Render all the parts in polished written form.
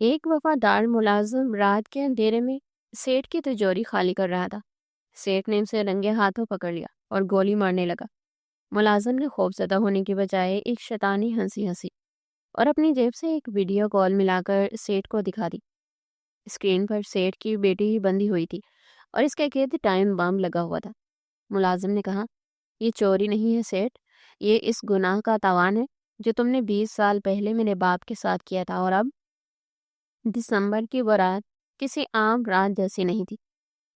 ایک وفادار ملازم رات کے اندھیرے میں سیٹ کی تجوری خالی کر رہا تھا۔ سیٹ نے اسے رنگے ہاتھوں پکڑ لیا اور گولی مارنے لگا۔ ملازم نے خوفزدہ ہونے کی بجائے ایک شیطانی ہنسی ہنسی اور اپنی جیب سے ایک ویڈیو کال ملا کر سیٹ کو دکھا دی۔ اسکرین پر سیٹ کی بیٹی بندھی ہوئی تھی اور اس کے گرد ٹائم بم لگا ہوا تھا۔ ملازم نے کہا، یہ چوری نہیں ہے سیٹ، یہ اس گناہ کا تاوان ہے جو تم نے 20 سال پہلے میرے باپ کے ساتھ کیا تھا، اور اب دسمبر کی وہ رات کسی عام رات جیسی نہیں تھی،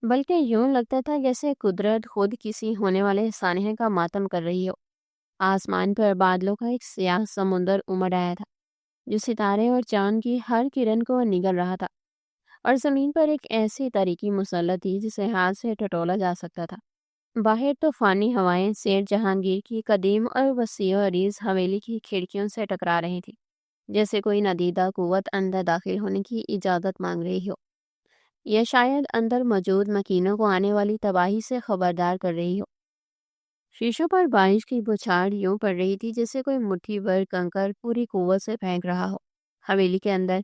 بلکہ یوں لگتا تھا جیسے قدرت خود کسی ہونے والے سانحے کا ماتم کر رہی ہو۔ آسمان پر بادلوں کا ایک سیاہ سمندر امڑ آیا تھا جو ستارے اور چاند کی ہر کرن کو نگل رہا تھا، اور زمین پر ایک ایسی تاریکی مسلط تھی جسے ہاتھ سے ٹٹولا جا سکتا تھا۔ باہر طوفانی ہوائیں سیٹ جہانگیر کی قدیم اور وسیع و عریض حویلی کی کھڑکیوں سے ٹکرا رہی تھی، جیسے کوئی ندیدہ قوت اندر داخل ہونے کی اجازت مانگ رہی ہو، یا شاید اندر موجود مکینوں کو آنے والی تباہی سے خبردار کر رہی ہو۔ شیشوں پر بارش کی بچھاڑ یوں پڑ رہی تھی جیسے کوئی مٹھی بھر کنکر پوری قوت سے پھینک رہا ہو۔ حویلی کے اندر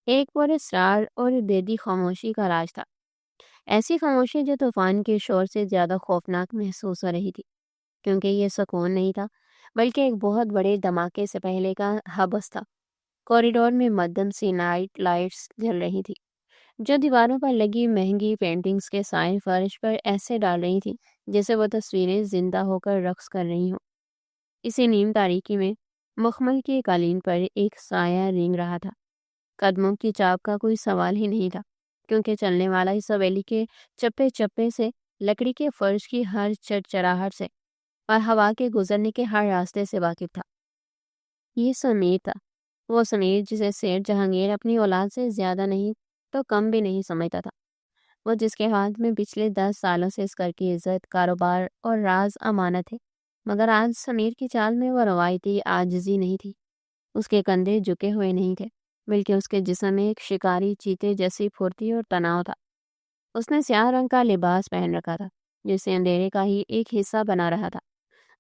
ایک پر اسرار اور دیدی خاموشی کا راج تھا، ایسی خاموشی جو طوفان کے شور سے زیادہ خوفناک محسوس ہو رہی تھی، کیونکہ یہ سکون نہیں تھا بلکہ ایک بہت بڑے دھماکے سے پہلے کا حبس تھا۔ کوریڈور میں مدھم سی نائٹ لائٹس جل رہی تھی جو دیواروں پر لگی مہنگی پینٹنگز کے سائے فرش پر ایسے ڈال رہی تھی جیسے وہ تصویریں زندہ ہو کر رقص کر رہی ہوں۔ اسی نیم تاریکی میں مخمل کی قالین پر ایک سایہ رینگ رہا تھا۔ قدموں کی چاپ کا کوئی سوال ہی نہیں تھا، کیونکہ چلنے والا اس حویلی کے چپے چپے سے، لکڑی کے فرش کی ہر چرچراہٹ سے اور ہوا کے گزرنے کے ہر راستے سے واقف تھا۔ یہ سمیر تھا، وہ سمیر جسے سیٹ جہانگیر اپنی اولاد سے زیادہ نہیں تو کم بھی نہیں سمجھتا تھا، وہ جس کے ہاتھ میں پچھلے 10 سالوں سے اس گھر کی عزت، کاروبار اور راز امانت ہے۔ مگر آج سمیر کی چال میں وہ روایتی عاجزی نہیں تھی، اس کے کندھے جھکے ہوئے نہیں تھے، بلکہ اس کے جسم میں ایک شکاری چیتے جیسی پھرتی اور تناؤ تھا۔ اس نے سیاہ رنگ کا لباس پہن رکھا تھا جسے اندھیرے کا ہی ایک حصہ بنا رہا تھا۔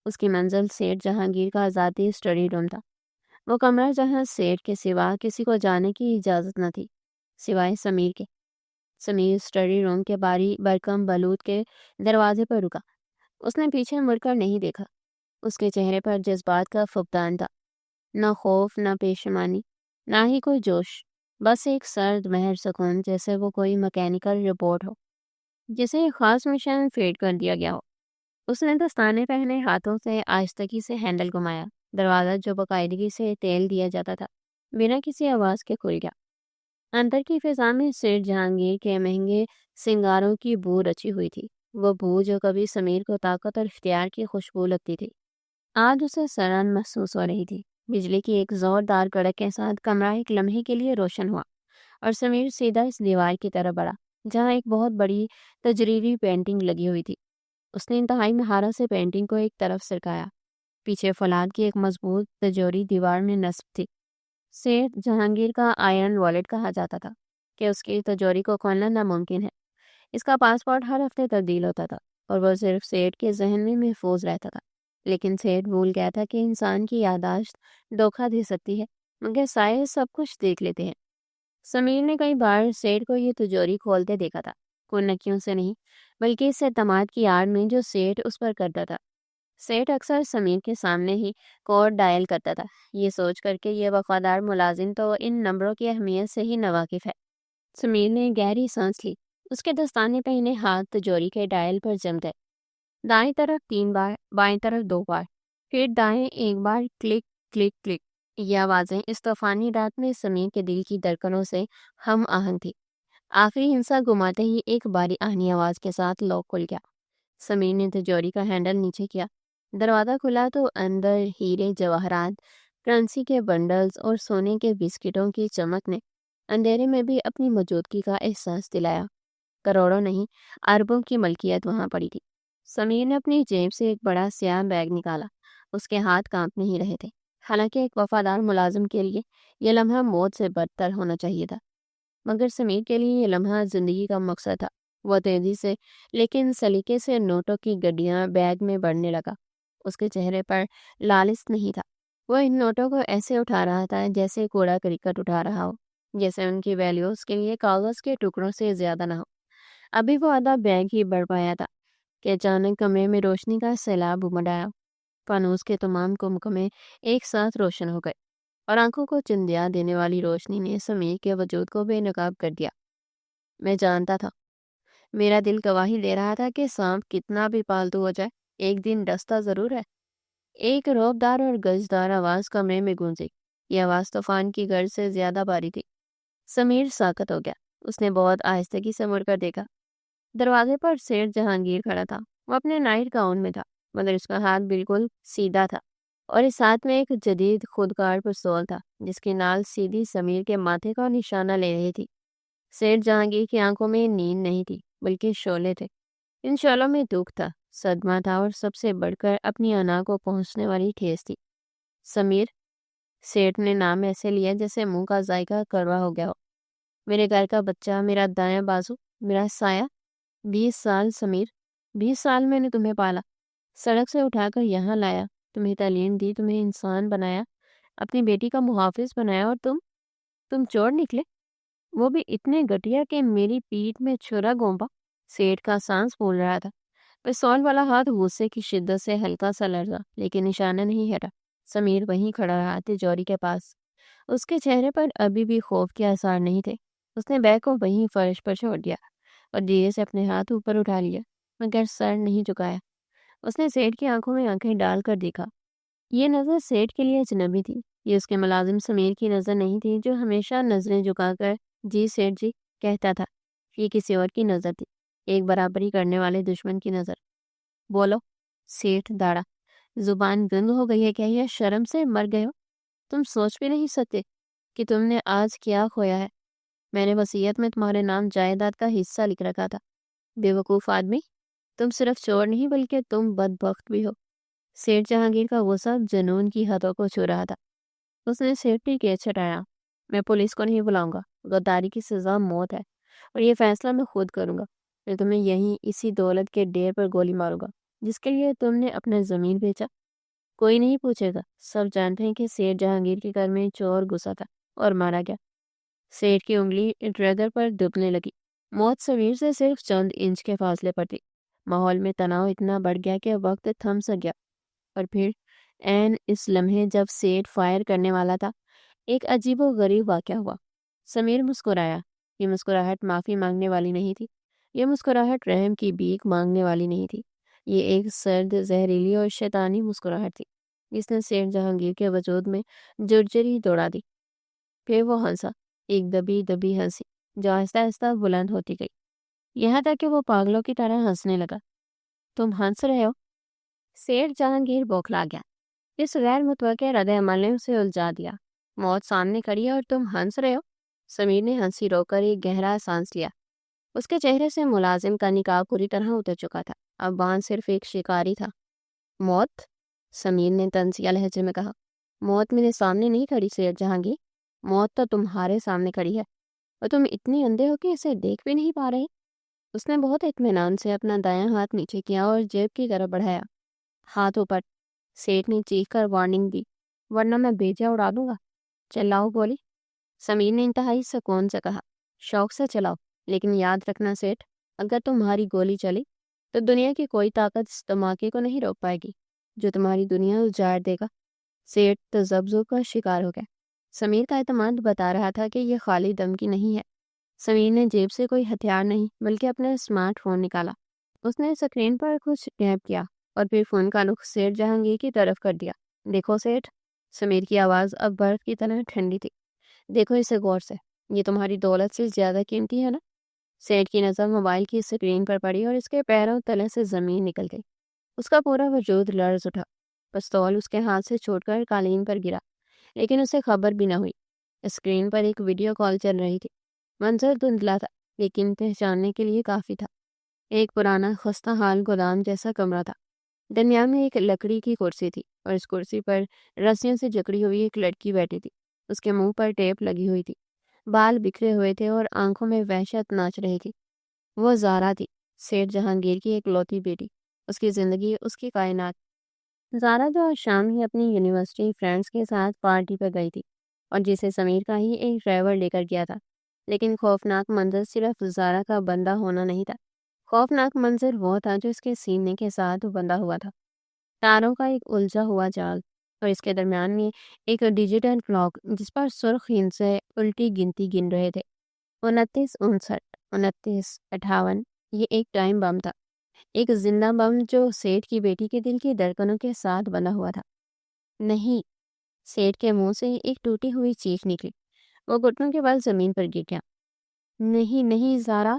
اس کی منزل سیٹ جہانگیر کا ذاتی اسٹڈی روم تھا، وہ کمرہ جہاں سیٹ کے سوا کسی کو جانے کی اجازت نہ تھی، سوائے سمیر کے۔ سمیر اسٹڈی روم کے باری برکم بلوط کے دروازے پر رکا۔ اس نے پیچھے مڑ کر نہیں دیکھا۔ اس کے چہرے پر جذبات کا فقدان تھا، نہ خوف، نہ پشیمانی، نہ ہی کوئی جوش، بس ایک سرد مہر سکون، جیسے وہ کوئی میکینیکل رپورٹ ہو جسے ایک خاص مشین فیڈ کر دیا گیا ہو۔ اس نے دستانے پہنے ہاتھوں سے آہستگی سے ہینڈل گھمایا۔ دروازہ جو باقاعدگی سے تیل دیا جاتا تھا بنا کسی آواز کے کھل گیا۔ اندر کی فضا میں سیٹ جہانگیر کے مہنگے سنگاروں کی بو رچی ہوئی تھی، وہ بو جو کبھی سمیر کو طاقت اور اختیار کی خوشبو لگتی تھی، آج اسے سرن محسوس ہو رہی تھی۔ بجلی کی ایک زوردار کڑک کے ساتھ کمرہ ایک لمحے کے لیے روشن ہوا اور سمیر سیدھا اس دیوار کی طرف بڑھا جہاں ایک بہت بڑی تجریدی پینٹنگ لگی ہوئی تھی۔ اس نے انتہائی مہارت سے پینٹنگ کو ایک طرف سرکایا۔ پیچھے فولاد کی ایک مضبوط تجوری دیوار میں نصب تھی۔ سیٹ جہانگیر کا آئرن والیٹ کہا جاتا تھا کہ اس کی تجوری کو کھولنا ناممکن ہے۔ اس کا پاسپورٹ ہر ہفتے تبدیل ہوتا تھا اور وہ صرف سیٹ کے ذہن میں محفوظ رہتا تھا، لیکن سیٹ بھول گیا تھا کہ انسان کی یادداشت دھوکہ دے سکتی ہے مگر سائے سب کچھ دیکھ لیتے ہیں۔ سمیر نے کئی بار سیٹ کو یہ تجوری کھولتے دیکھا تھا، کنکیوں سے نہیں بلکہ اس اعتماد کی آڑ میں جو سیٹ اس پر کرتا تھا۔ سیٹ اکثر سمیر کے سامنے ہی کوڈ ڈائل کرتا تھا، یہ سوچ کر کے یہ وفادار ملازم تو ان نمبروں کی اہمیت سے ہی ناواقف ہے۔ سمیر نے گہری سانس لی، اس کے دستانے پہنے ہاتھ تجوری کے ڈائل پر جم گئے۔ دائیں طرف 3 بار، بائیں طرف 2 بار، پھر دائیں 1 بار، کلک کلک کلک۔ یہ آوازیں اس طوفانی رات میں سمیر کے دل کی دھڑکنوں سے ہم آہنگ تھی۔ آخری ہنسا گھماتے ہی ایک باری آہنی آواز کے ساتھ لاک کھل گیا۔ سمیر نے تجوری کا ہینڈل نیچے کیا، دروازہ کھلا تو اندر ہیرے جواہرات، کرنسی کے بنڈلز اور سونے کے بسکٹوں کی چمک نے اندھیرے میں بھی اپنی موجودگی کا احساس دلایا۔ کروڑوں نہیں، اربوں کی ملکیت وہاں پڑی تھی۔ سمیر نے اپنی جیب سے ایک بڑا سیاہ بیگ نکالا، اس کے ہاتھ کانپ نہیں رہے تھے، حالانکہ ایک وفادار ملازم کے لیے یہ لمحہ موت سے بدتر ہونا چاہیے تھا، مگر سمیر کے لیے یہ لمحہ زندگی کا مقصد تھا۔ وہ تیزی سے لیکن سلیقے سے نوٹوں کی گڈیاں بیگ میں بڑھنے لگا۔ اس کے چہرے پر لالچ نہیں تھا، وہ ان نوٹوں کو ایسے اٹھا رہا تھا جیسے کوڑا کرکٹ اٹھا رہا ہو، جیسے ان کی ویلیو اس کے لیے کاغذ کے ٹکڑوں سے زیادہ نہ ہو۔ ابھی وہ آدھا بیگ ہی بڑھ پایا تھا کہ اچانک کمرے میں روشنی کا سیلاب امڑ آیا۔ فانوس کے تمام کمکمے ایک ساتھ روشن ہو گئے اور آنکھوں کو چندیا دینے والی روشنی نے سمیر کے وجود کو بے نقاب کر دیا۔ میں جانتا تھا، میرا دل گواہی دے رہا تھا کہ سانپ کتنا بھی پالتو ہو جائے ایک دن ڈستا ضرور ہے۔ ایک روبدار اور گزدار آواز کمرے میں گونجی۔ یہ آواز طوفان کی گرج سے زیادہ بھاری تھی۔ سمیر ساکت ہو گیا۔ اس نے بہت آہستگی سے مڑ کر دیکھا۔ دروازے پر سیٹھ جہانگیر کھڑا تھا۔ وہ اپنے نائٹ گاؤن میں تھا، مگر اس کا ہاتھ بالکل سیدھا تھا اور اس ہاتھ میں ایک جدید خودکار پستول تھا جس کی نال سیدھی سمیر کے ماتھے کا نشانہ لے رہی تھی۔ سیٹھ جہانگیر کی آنکھوں میں نیند نہیں تھی بلکہ شعلے تھے۔ ان شعلوں میں دکھ تھا، صدمہ تھا اور سب سے بڑھ کر اپنی انا کو پہنچنے والی ٹھیس تھی۔ سمیر، سیٹھ نے نام ایسے لیا جیسے منہ کا ذائقہ کڑوا ہو گیا ہو۔ میرے گھر کا بچہ، میرا دایاں بازو، میرا سایہ۔ 20 سال سمیر، 20 سال میں نے تمہیں پالا، سڑک سے اٹھا کر یہاں لایا، تمہیں تعلیم دی، تمہیں انسان بنایا، اپنی بیٹی کا محافظ بنایا، اور تم چور نکلے، وہ بھی اتنے گھٹیا کہ میری پیٹھ میں چھرا گھونپا۔ سیٹھ کا سانس پھول رہا تھا۔ پستول والا ہاتھ غصے کی شدت سے ہلکا سا لرزا، لیکن نشانہ نہیں ہٹا۔ سمیر وہیں کھڑا رہا تجوری کے پاس۔ اس کے چہرے پر ابھی بھی خوف کے آثار نہیں تھے۔ اس نے بیگ کو وہیں فرش پر چھوڑ دیا اور دھیرے سے اپنے ہاتھ اوپر اٹھا لیا، مگر سر نہیں جھکایا۔ اس نے سیٹھ کی آنکھوں میں آنکھیں ڈال کر دیکھا۔ یہ نظر سیٹھ کے لیے اجنبی تھی۔ یہ اس کے ملازم سمیر کی نظر نہیں تھی جو ہمیشہ نظریں جھکا کر جی سیٹھ جی کہتا تھا۔ یہ کسی اور کی نظر تھی، ایک برابری کرنے والے دشمن کی نظر۔ بولو، سیٹھ داڑا، زبان گنگ ہو گئی ہے کیا یا شرم سے مر گئے ہو؟ تم سوچ بھی نہیں سکتے کہ تم نے آج کیا کھویا ہے۔ میں نے وصیت میں تمہارے نام جائیداد کا حصہ لکھ رکھا تھا۔ بے وقوف آدمی، تم صرف چور نہیں بلکہ تم بدبخت بھی ہو۔ سیٹھ جہانگیر کا غصہ جنون کی حدوں کو چھو رہا تھا۔ اس نے سیٹھی کیس چھٹایا۔ میں پولیس کو نہیں بلاؤں گا، غداری کی سزا موت ہے اور یہ فیصلہ میں خود کروں گا۔ میں تمہیں یہیں اسی دولت کے ڈھیر پر گولی ماروں گا جس کے لیے تم نے اپنا زمین بیچا۔ کوئی نہیں پوچھے گا، سب جانتے ہیں کہ سیٹھ جہانگیر کے گھر میں چور گھسا تھا اور مارا گیا۔ سیٹھ کی انگلی ٹریگر پر دبنے لگی۔ موت سمیر سے صرف چند انچ کے فاصلے پر تھی۔ ماحول میں تناؤ اتنا بڑھ گیا کہ وقت تھم سا گیا، اور پھر عین اس لمحے جب سیٹھ فائر کرنے والا تھا، ایک عجیب و غریب واقعہ ہوا۔ سمیر مسکرایا۔ یہ مسکراہٹ معافی مانگنے والی نہیں تھی، یہ مسکراہٹ رحم کی بھیک مانگنے والی نہیں تھی، یہ ایک سرد، زہریلی اور شیطانی مسکراہٹ تھی جس نے سیٹھ جہانگیر کے وجود میں جرجری دوڑا دی۔ پھر وہ ہنسا، ایک دبی دبی ہنسی جو آہستہ آہستہ بلند ہوتی گئی، یہاں تک کہ وہ پاگلوں کی طرح ہنسنے لگا۔ تم ہنس رہے ہو؟ سیٹھ جہانگیر بوکھلا گیا۔ اس غیر متوقع رد عمل نے اسے الجھا دیا۔ موت سامنے کھڑی ہے اور تم ہنس رہے ہو؟ سمیر نے ہنسی روک کر ایک گہرا سانس لیا۔ اس کے چہرے سے ملازم کا نقاب پوری طرح اتر چکا تھا، اب وہاں صرف ایک شکاری تھا۔ موت؟ سمیر نے طنزیہ لہجے میں کہا۔ موت میرے سامنے نہیں کھڑی سیٹھ جہانگیر، موت تو تمہارے سامنے کھڑی ہے اور تم اتنے اندھے ہو کہ اسے دیکھ بھی نہیں پا رہے۔ اس نے بہت اطمینان سے اپنا دایاں ہاتھ نیچے کیا اور جیب کی طرف بڑھایا۔ ہاتھ اوپر۔ سیٹھ نے چیخ کر وارننگ دی، ورنہ میں بیجا اڑا دوں گا۔ چلاؤ گولی۔ سمیر نے انتہائی سکون سے کہا۔ شوق سے چلاؤ، لیکن یاد رکھنا سیٹھ، اگر تمہاری گولی چلی تو دنیا کی کوئی طاقت اس دھماکے کو نہیں روک پائے گی جو تمہاری دنیا اجاڑ دے گا۔ سیٹھ تذبذب کا شکار ہو گیا۔ سمیر کا اعتماد بتا رہا تھا کہ یہ خالی دھمکی نہیں ہے۔ سمیر نے جیب سے کوئی ہتھیار نہیں بلکہ اپنا اسمارٹ فون نکالا۔ اس نے اسکرین پر کچھ ٹیپ کیا اور پھر فون کا رخ سیٹھ جہانگیر کی طرف کر دیا۔ دیکھو سیٹھ، سمیر کی آواز اب برف کی طرح ٹھنڈی تھی، دیکھو اسے غور سے، یہ تمہاری دولت سے زیادہ قیمتی ہے نا؟ سیٹھ کی نظر موبائل کی اسکرین پر پڑی اور اس کے پیروں تلے سے زمین نکل گئی۔ اس کا پورا وجود لرز اٹھا۔ پستول اس کے ہاتھ سے چھوٹ کر قالین پر گرا، لیکن اسے خبر بھی نہ ہوئی۔ اسکرین پر ایک ویڈیو کال چل رہی تھی۔ منظر دھندلا تھا لیکن پہچاننے کے لیے کافی تھا۔ ایک پرانا خستہ حال گودام جیسا کمرہ تھا۔ درمیان میں ایک لکڑی کی کرسی تھی اور اس کرسی پر رسیوں سے جکڑی ہوئی ایک لڑکی بیٹھی تھی۔ اس کے منہ پر ٹیپ لگی ہوئی تھی، بال بکھرے ہوئے تھے اور آنکھوں میں وحشت ناچ رہی تھی۔ وہ زارا تھی، سیٹھ جہانگیر کی ایک لوتی بیٹی، اس کی زندگی، اس کی کائنات۔ زارا جو آج شام ہی اپنی یونیورسٹی فرینڈز کے ساتھ پارٹی پہ گئی تھی، اور جسے سمیر کا ہی ایک ڈرائیور لے کر گیا تھا۔ لیکن خوفناک منظر صرف زارا کا بندہ ہونا نہیں تھا، خوفناک منظر وہ تھا جو اس کے سینے کے ساتھ بندھا ہوا تھا، تاروں کا ایک الجھا ہوا جال، اور اس کے درمیان میں ایک ڈیجیٹل کلاک جس پر سرخ ہندسے الٹی گنتی گن رہے تھے، 29:59، 29:58۔ یہ ایک ٹائم بم تھا، ایک زندہ بم جو سیٹھ کی بیٹی کے دل کی دھڑکنوں کے ساتھ بنا ہوا تھا۔ نہیں! سیٹھ کے منہ سے ایک ٹوٹی ہوئی چیخ نکلی، وہ گھٹنوں کے بل زمین پر گر گیا۔ نہیں نہیں زارا!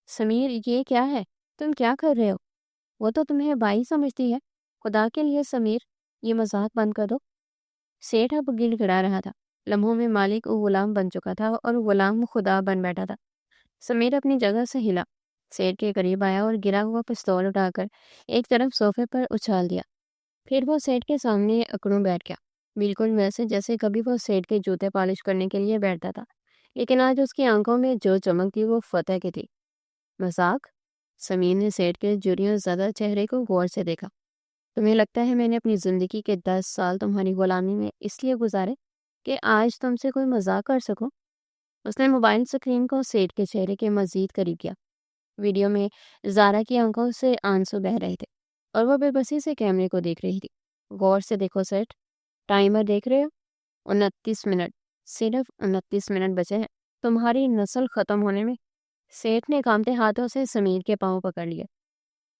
سمیر، یہ کیا ہے؟ تم کیا کر رہے ہو؟ وہ تو تمہیں بھائی سمجھتی ہے۔ خدا کے لیے سمیر، یہ مذاق بند کر دو۔ سیٹھ اب گڑ گڑا رہا تھا، لمحوں میں مالک غلام بن چکا تھا اور غلام خدا بن بیٹھا تھا۔ سمیر اپنی جگہ سے ہلا، سیٹھ کے قریب آیا اور گرا ہوا پستول اٹھا کر ایک طرف صوفے پر اچھال دیا۔ پھر وہ سیٹھ کے سامنے اکڑوں بیٹھ گیا، بالکل ویسے جیسے کبھی وہ سیٹھ کے جوتے پالش کرنے کے لیے بیٹھتا تھا، لیکن آج اس کی آنکھوں میں جو چمک تھی وہ فتح کی تھی۔ مذاق؟ سمیر نے سیٹھ کے جریوں زدہ چہرے کو غور سے دیکھا۔ تمہیں لگتا ہے میں نے اپنی زندگی کے 10 سال تمہاری غلامی میں اس لیے گزارے کہ آج تم سے کوئی مذاق کر سکوں؟ اس نے موبائل اسکرین کو سیٹھ کے چہرے کے مزید قریب کیا۔ ویڈیو میں زارا کی آنکھوں سے آنسو بہہ رہے تھے اور وہ بے بسی سے کیمرے کو دیکھ رہی تھی۔ غور سے دیکھو سیٹھ، ٹائمر دیکھ رہے ہو؟ 29 منٹ، صرف 29 منٹ بچے ہیں تمہاری نسل ختم ہونے میں۔ سیٹھ نے کانپتے ہاتھوں سے سمیر کے پاؤں پکڑ لیے۔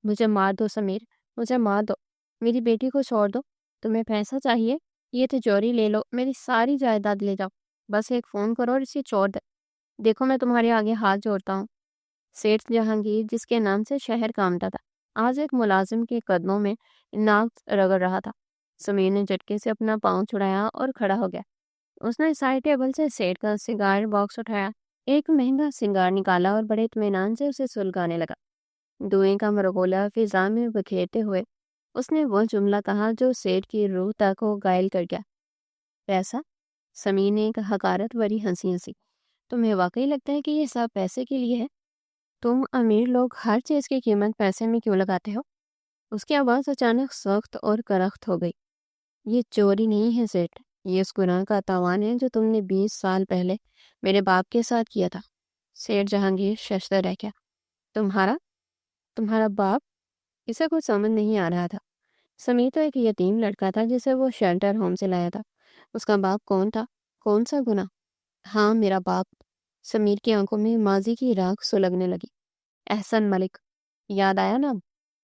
مجھے مار دو سمیر، مجھے مار دو، میری بیٹی کو چھوڑ دو۔ تمہیں پیسہ چاہیے؟ یہ تجوری لے لو، میری ساری جائیداد لے جاؤ، بس ایک فون کرو اور اسے چھوڑ دے۔ دیکھو میں تمہارے آگے ہاتھ جوڑتا ہوں۔ سیٹھ جہانگیر، جس کے نام سے شہر کامتا تھا، آج ایک ملازم کے قدموں میں ناک رگڑ رہا تھا۔ سمیر نے جھٹکے سے اپنا پاؤں چھڑایا اور کھڑا ہو گیا۔ اس نے سائڈ ٹیبل سے سیٹھ کا سگار باکس اٹھایا، ایک مہنگا سنگار نکالا اور بڑے اطمینان سے اسے سلگانے لگا۔ دھوئیں کا مرغولا فضا میں بکھیرتے ہوئے اس نے وہ جملہ کہا جو سیٹھ کی روح تک کو گائل کر گیا۔ پیسہ؟ سمیر نے ایک حقارت بھری ہنسی ہنسی۔ تمہیں واقعی لگتا ہے کہ یہ سب پیسے کے لیے ہے؟ تم امیر لوگ ہر چیز کی قیمت پیسے میں کیوں لگاتے ہو؟ اس کی آواز اچانک سخت اور کرخت ہو گئی۔ یہ چوری نہیں ہے سیٹھ، یہ اس گناہ کا تاوان ہے جو تم نے 20 سال پہلے میرے باپ کے ساتھ کیا تھا۔ سیٹھ جہانگیر ششدر رہ گیا۔ تمہارا باپ؟ اسے کچھ سمجھ نہیں آ رہا تھا۔ سمیر تو ایک یتیم لڑکا تھا جسے وہ شیلٹر ہوم سے لایا تھا۔ اس کا باپ کون تھا؟ کون سا گناہ؟ ہاں، میرا باپ۔ سمیر کی آنکھوں میں ماضی کی راکھ سلگنے لگی۔ احسن ملک، یاد آیا نام؟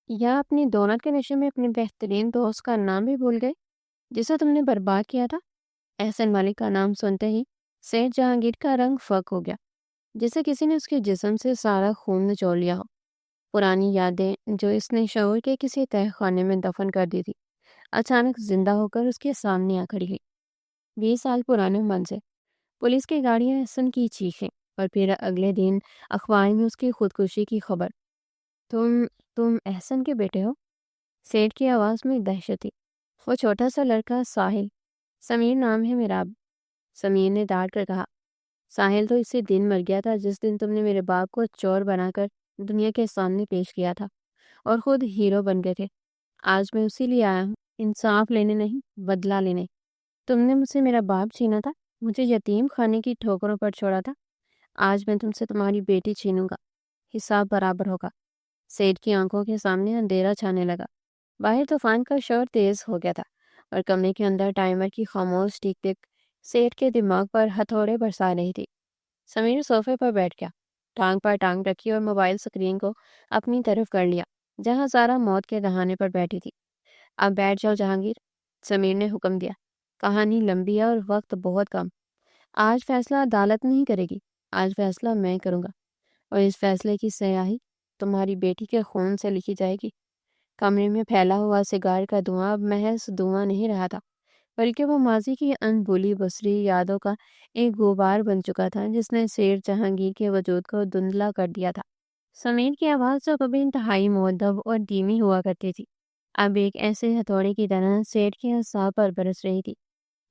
یا اپنی دولت کے نشے میں اپنے بہترین دوست کا نام بھی بھول گئے جسے تم نے برباد کیا تھا؟ احسن ملک کا نام سنتے ہی سیٹھ جہانگیر کا رنگ فک ہو گیا، جسے کسی نے اس کے جسم سے سارا خون نچوڑ لیا ہو۔ پرانی یادیں جو اس نے شعور کے کسی تہہ خانے میں دفن کر دی تھی، اچانک زندہ ہو کر اس کے سامنے آ کھڑی ہوئی۔ 20 سال پرانے منظر، پولیس کی گاڑیاں، احسن کی چیخیں، اور پھر اگلے دن اخبار میں اس کی خودکشی کی خبر۔ تم احسن کے بیٹے ہو؟ سیٹھ کی آواز میں دہشت تھی۔ وہ چھوٹا سا لڑکا ساحل، سمیر نام ہے میرا اب، سمیر نے ڈانٹ کر کہا۔ ساحل تو اسی دن مر گیا تھا جس دن تم نے میرے باپ کو چور بنا کر دنیا کے سامنے پیش کیا تھا اور خود ہیرو بن گئے تھے۔ آج میں اسی لیے آیا ہوں، انصاف لینے نہیں، بدلہ لینے۔ تم نے مجھ سے میرا باپ چھینا تھا، مجھے یتیم خانے کی ٹھوکروں پر چھوڑا تھا۔ آج میں تم سے تمہاری بیٹی چھینوں گا، حساب برابر ہوگا۔ سیٹھ کی آنکھوں کے سامنے اندھیرا چھانے لگا۔ باہر طوفان کا شور تیز ہو گیا تھا اور کمرے کے اندر ٹائمر کی خاموش ٹک ٹک سیٹھ کے دماغ پر ہتھوڑے برسا رہی تھی۔ سمیر صوفے پر بیٹھ گیا، ٹانگ پر ٹانگ رکھی اور موبائل سکرین کو اپنی طرف کر لیا جہاں زارا موت کے دہانے پر بیٹھی تھی۔ اب بیٹھ جاؤ جہانگیر، سمیر نے حکم دیا۔ کہانی لمبی ہے اور وقت بہت کم۔ آج فیصلہ عدالت نہیں کرے گی، آج فیصلہ میں کروں گا، اور اس فیصلے کی سیاہی تمہاری بیٹی کے خون سے لکھی جائے گی۔ کمرے میں پھیلا ہوا سگار کا دھواں اب محض دھواں نہیں رہا تھا، بلکہ وہ ماضی کی انبھولی بصری یادوں کا ایک غبار بن چکا تھا جس نے سیٹھ جہانگیر کے وجود کو دھندلا کر دیا تھا۔ سمیر کی آواز جو کبھی انتہائی مؤدب اور دھیمی ہوا کرتی تھی، اب ایک ایسے ہتھوڑے کی طرح سیٹھ کے اعصاب پر برس رہی تھی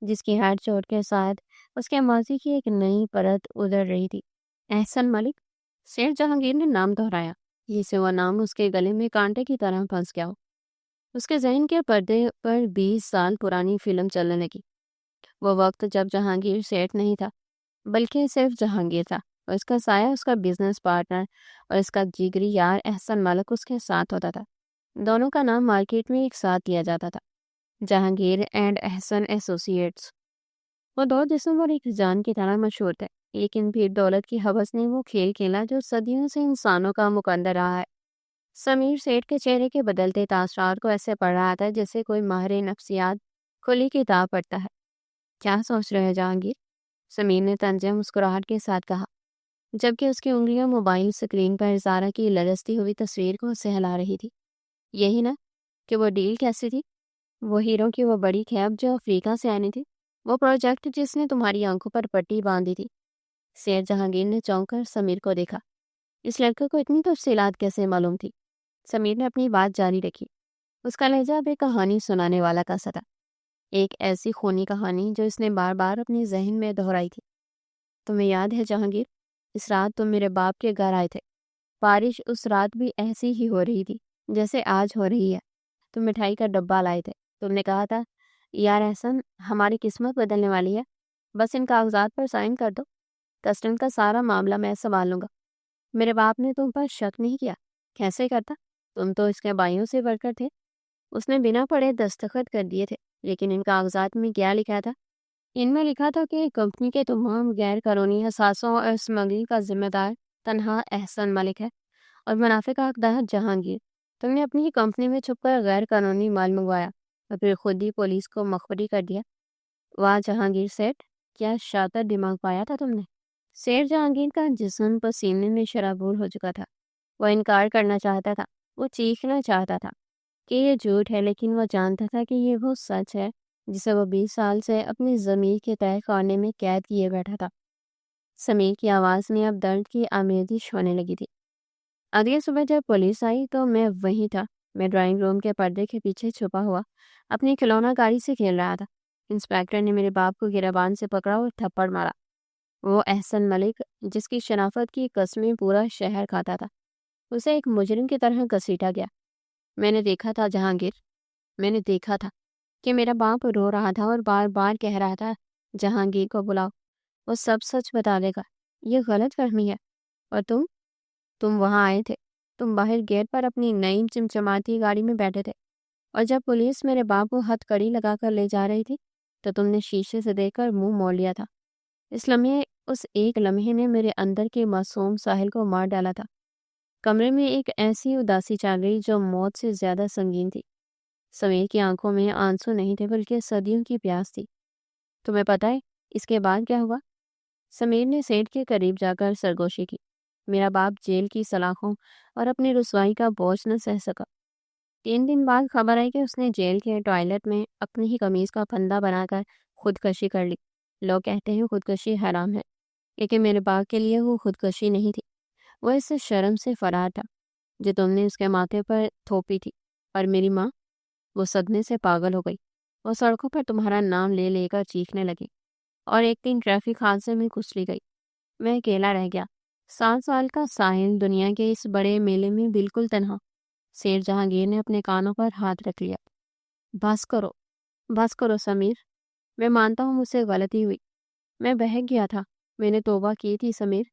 جس کی ہر چوٹ کے ساتھ اس کے ماضی کی ایک نئی پرت ادھر رہی تھی۔ احسن ملک، سیٹھ جہانگیر نے نام دہرایا، یہ سوا نام اس کے گلے میں کانٹے کی طرح پھنس گیا ہو۔ اس کے ذہن کے پردے پر 20 سال پرانی فلم چلنے لگی۔ وہ وقت جب جہانگیر سیٹ نہیں تھا بلکہ صرف جہانگیر تھا، اور اس کا سایہ اس کا بزنس پارٹنر اور اس کا جگری یار احسن ملک اس کے ساتھ ہوتا تھا۔ دونوں کا نام مارکیٹ میں ایک ساتھ لیا جاتا تھا، جہانگیر اینڈ احسن ایسوسی ایٹس۔ وہ دو جسم اور ایک جان کی طرح مشہور تھے، لیکن پھر دولت کی ہوس نے وہ کھیل کھیلا جو صدیوں سے انسانوں کا مقدر رہا ہے۔ سمیر سیٹھ کے چہرے کے بدلتے تاثرات کو ایسے پڑھ رہا تھا جیسے کوئی ماہر نفسیات کھلی کتاب پڑھتا ہے۔ کیا سوچ رہے ہیں جہانگیر؟ سمیر نے طنز مسکراہٹ کے ساتھ کہا، جبکہ اس کی انگلیاں موبائل سکرین پر زارا کی لرزتی ہوئی تصویر کو سہلا رہی تھی۔ یہی نا کہ وہ ڈیل کیسی تھی؟ وہ ہیرو کی وہ بڑی کھیپ جو افریقہ سے آنی تھی، وہ پروجیکٹ جس نے تمہاری آنکھوں پر پٹی باندھی تھی۔ سیٹھ جہانگیر نے چونک کر سمیر کو دیکھا۔ اس لڑکے کو اتنی تفصیلات کیسے معلوم تھی؟ سمیر نے اپنی بات جاری رکھی۔ اس کا لہجہ اب ایک کہانی سنانے والا کا سا تھا، ایک ایسی خونی کہانی جو اس نے بار بار اپنے ذہن میں دہرائی تھی۔ تمہیں یاد ہے جہانگیر، اس رات تم میرے باپ کے گھر آئے تھے۔ بارش اس رات بھی ایسی ہی ہو رہی تھی جیسے آج ہو رہی ہے۔ تم مٹھائی کا ڈبہ لائے تھے۔ تم نے کہا تھا، یار احسن، ہماری قسمت بدلنے والی ہے، بس ان کاغذات پر سائن کر دو، کسٹم کا سارا معاملہ میں سنبھال لوں گا۔ میرے باپ نے تم پر شک نہیں کیا؟ کیسے کرتا؟ تم تو اس کے بھائیوں سے بڑھ کر تھے۔ اس نے بنا پڑھے دستخط کر دیے تھے، لیکن ان کاغذات میں کیا لکھا تھا؟ ان میں لکھا تھا کہ کمپنی کے تمام غیر قانونی اثاثوں اور اسمگلنگ کا ذمہ دار تنہا احسن ملک ہے اور منافع کا حقدار جہانگیر۔ تم نے اپنی کمپنی میں چھپ کر غیر قانونی مال منگوایا اور پھر خود ہی پولیس کو مخبری کر دیا۔ واہ جہانگیر سیٹھ، کیا شاطر دماغ پایا تھا تم نے۔ سیٹھ جہانگیر کا جسم پسینے میں شرابور ہو چکا تھا۔ وہ انکار کرنا چاہتا تھا، وہ چیخنا چاہتا تھا کہ یہ جھوٹ ہے، لیکن وہ جانتا تھا کہ یہ وہ سچ ہے جسے وہ 20 سال سے اپنی ضمیر کے تہہ خانے میں قید کیے بیٹھا تھا۔ سمیر کی آواز میں اب درد کی آمیزش ہونے لگی تھی۔ اگلی صبح جب پولیس آئی تو میں وہیں تھا۔ میں ڈرائنگ روم کے پردے کے پیچھے چھپا ہوا اپنی کھلونا گاڑی سے کھیل رہا تھا۔ انسپیکٹر نے میرے باپ کو گریبان سے پکڑا اور تھپڑ مارا۔ وہ احسن ملک جس کی شناخت کی قسمیں پورا شہر کھاتا تھا، اسے ایک مجرم کی طرح گھسیٹا گیا۔ میں نے دیکھا تھا جہانگیر، میں نے دیکھا تھا کہ میرا باپ رو رہا تھا اور بار بار کہہ رہا تھا، جہانگیر کو بلاؤ، وہ سب سچ بتا دے گا، یہ غلط فہمی ہے۔ اور تم وہاں آئے تھے، تم باہر گیٹ پر اپنی نئی چمچماتی گاڑی میں بیٹھے تھے، اور جب پولیس میرے باپ کو ہتھ کڑی لگا کر لے جا رہی تھی تو تم نے شیشے سے دیکھ کر منہ موڑ لیا تھا۔ اس ایک لمحے نے میرے اندر کے معصوم ساحل کو مار ڈالا تھا۔ کمرے میں ایک ایسی اداسی چل رہی جو موت سے زیادہ سنگین تھی۔ سمیر کی آنکھوں میں آنسو نہیں تھے بلکہ صدیوں کی پیاس تھی۔ تمہیں پتہ ہے اس کے بعد کیا ہوا؟ سمیر نے سیٹھ کے قریب جا کر سرگوشی کی۔ میرا باپ جیل کی سلاخوں اور اپنی رسوائی کا بوجھ نہ سہ سکا۔ 3 دن بعد خبر آئی کہ اس نے جیل کے ٹوائلٹ میں اپنی ہی قمیض کا پھندا بنا کر خودکشی کر لی۔ لوگ کہتے ہیں خودکشی حرام ہے، لیکن میرے باپ کے لیے وہ خودکشی نہیں تھی، وہ اس شرم سے فرار تھا جو تم نے اس کے ماتھے پر تھوپی تھی۔ اور میری ماں، وہ صدمے سے پاگل ہو گئی، وہ سڑکوں پر تمہارا نام لے لے کر چیخنے لگی، اور ایک دن ٹریفک حادثے میں کچلی گئی۔ میں اکیلا رہ گیا، 7 سال کا ساحل دنیا کے اس بڑے میلے میں بالکل تنہا۔ سیٹھ جہانگیر نے اپنے کانوں پر ہاتھ رکھ لیا۔ بس کرو سمیر، میں مانتا ہوں مجھ سے غلطی ہوئی، میں بہک گیا تھا، میں نے توبہ کی تھی سمیر،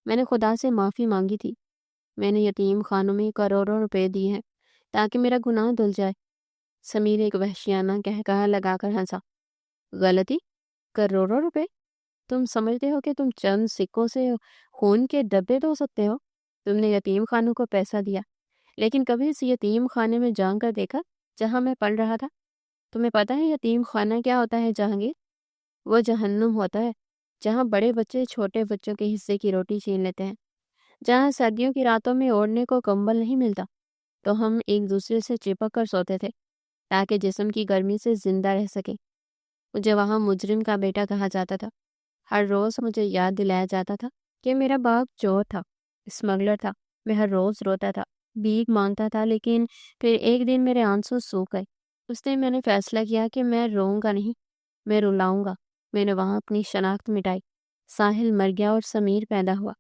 میں نے خدا سے معافی مانگی تھی، میں نے یتیم خانوں میں کروڑوں روپے دیے ہیں تاکہ میرا گناہ دھل جائے۔ سمیر ایک وحشیانہ قہقہہ لگا کر ہنسا۔ غلطی؟ کروڑوں روپے؟ تم سمجھتے ہو کہ تم چند سکوں سے خون کے ڈبے دھو سکتے ہو؟ تم نے یتیم خانوں کو پیسہ دیا، لیکن کبھی اس یتیم خانے میں جان کر دیکھا جہاں میں پل رہا تھا؟ تمہیں پتہ ہے یتیم خانہ کیا ہوتا ہے جہانگیر؟ وہ جہنم ہوتا ہے جہاں بڑے بچے چھوٹے بچوں کے حصے کی روٹی چھین لیتے ہیں، جہاں سردیوں کی راتوں میں اوڑھنے کو کمبل نہیں ملتا تو ہم ایک دوسرے سے چپک کر سوتے تھے تاکہ جسم کی گرمی سے زندہ رہ سکیں۔ مجھے وہاں مجرم کا بیٹا کہا جاتا تھا۔ ہر روز مجھے یاد دلایا جاتا تھا کہ میرا باپ چور تھا، اسمگلر تھا۔ میں ہر روز روتا تھا، بھیک مانگتا تھا، لیکن پھر ایک دن میرے آنسو سوکھ گئے۔ اس دن میں نے فیصلہ کیا کہ میں روؤں گا نہیں، میں رلاؤں گا۔ میں نے وہاں اپنی شناخت مٹائی، ساحل مر گیا اور سمیر پیدا ہوا،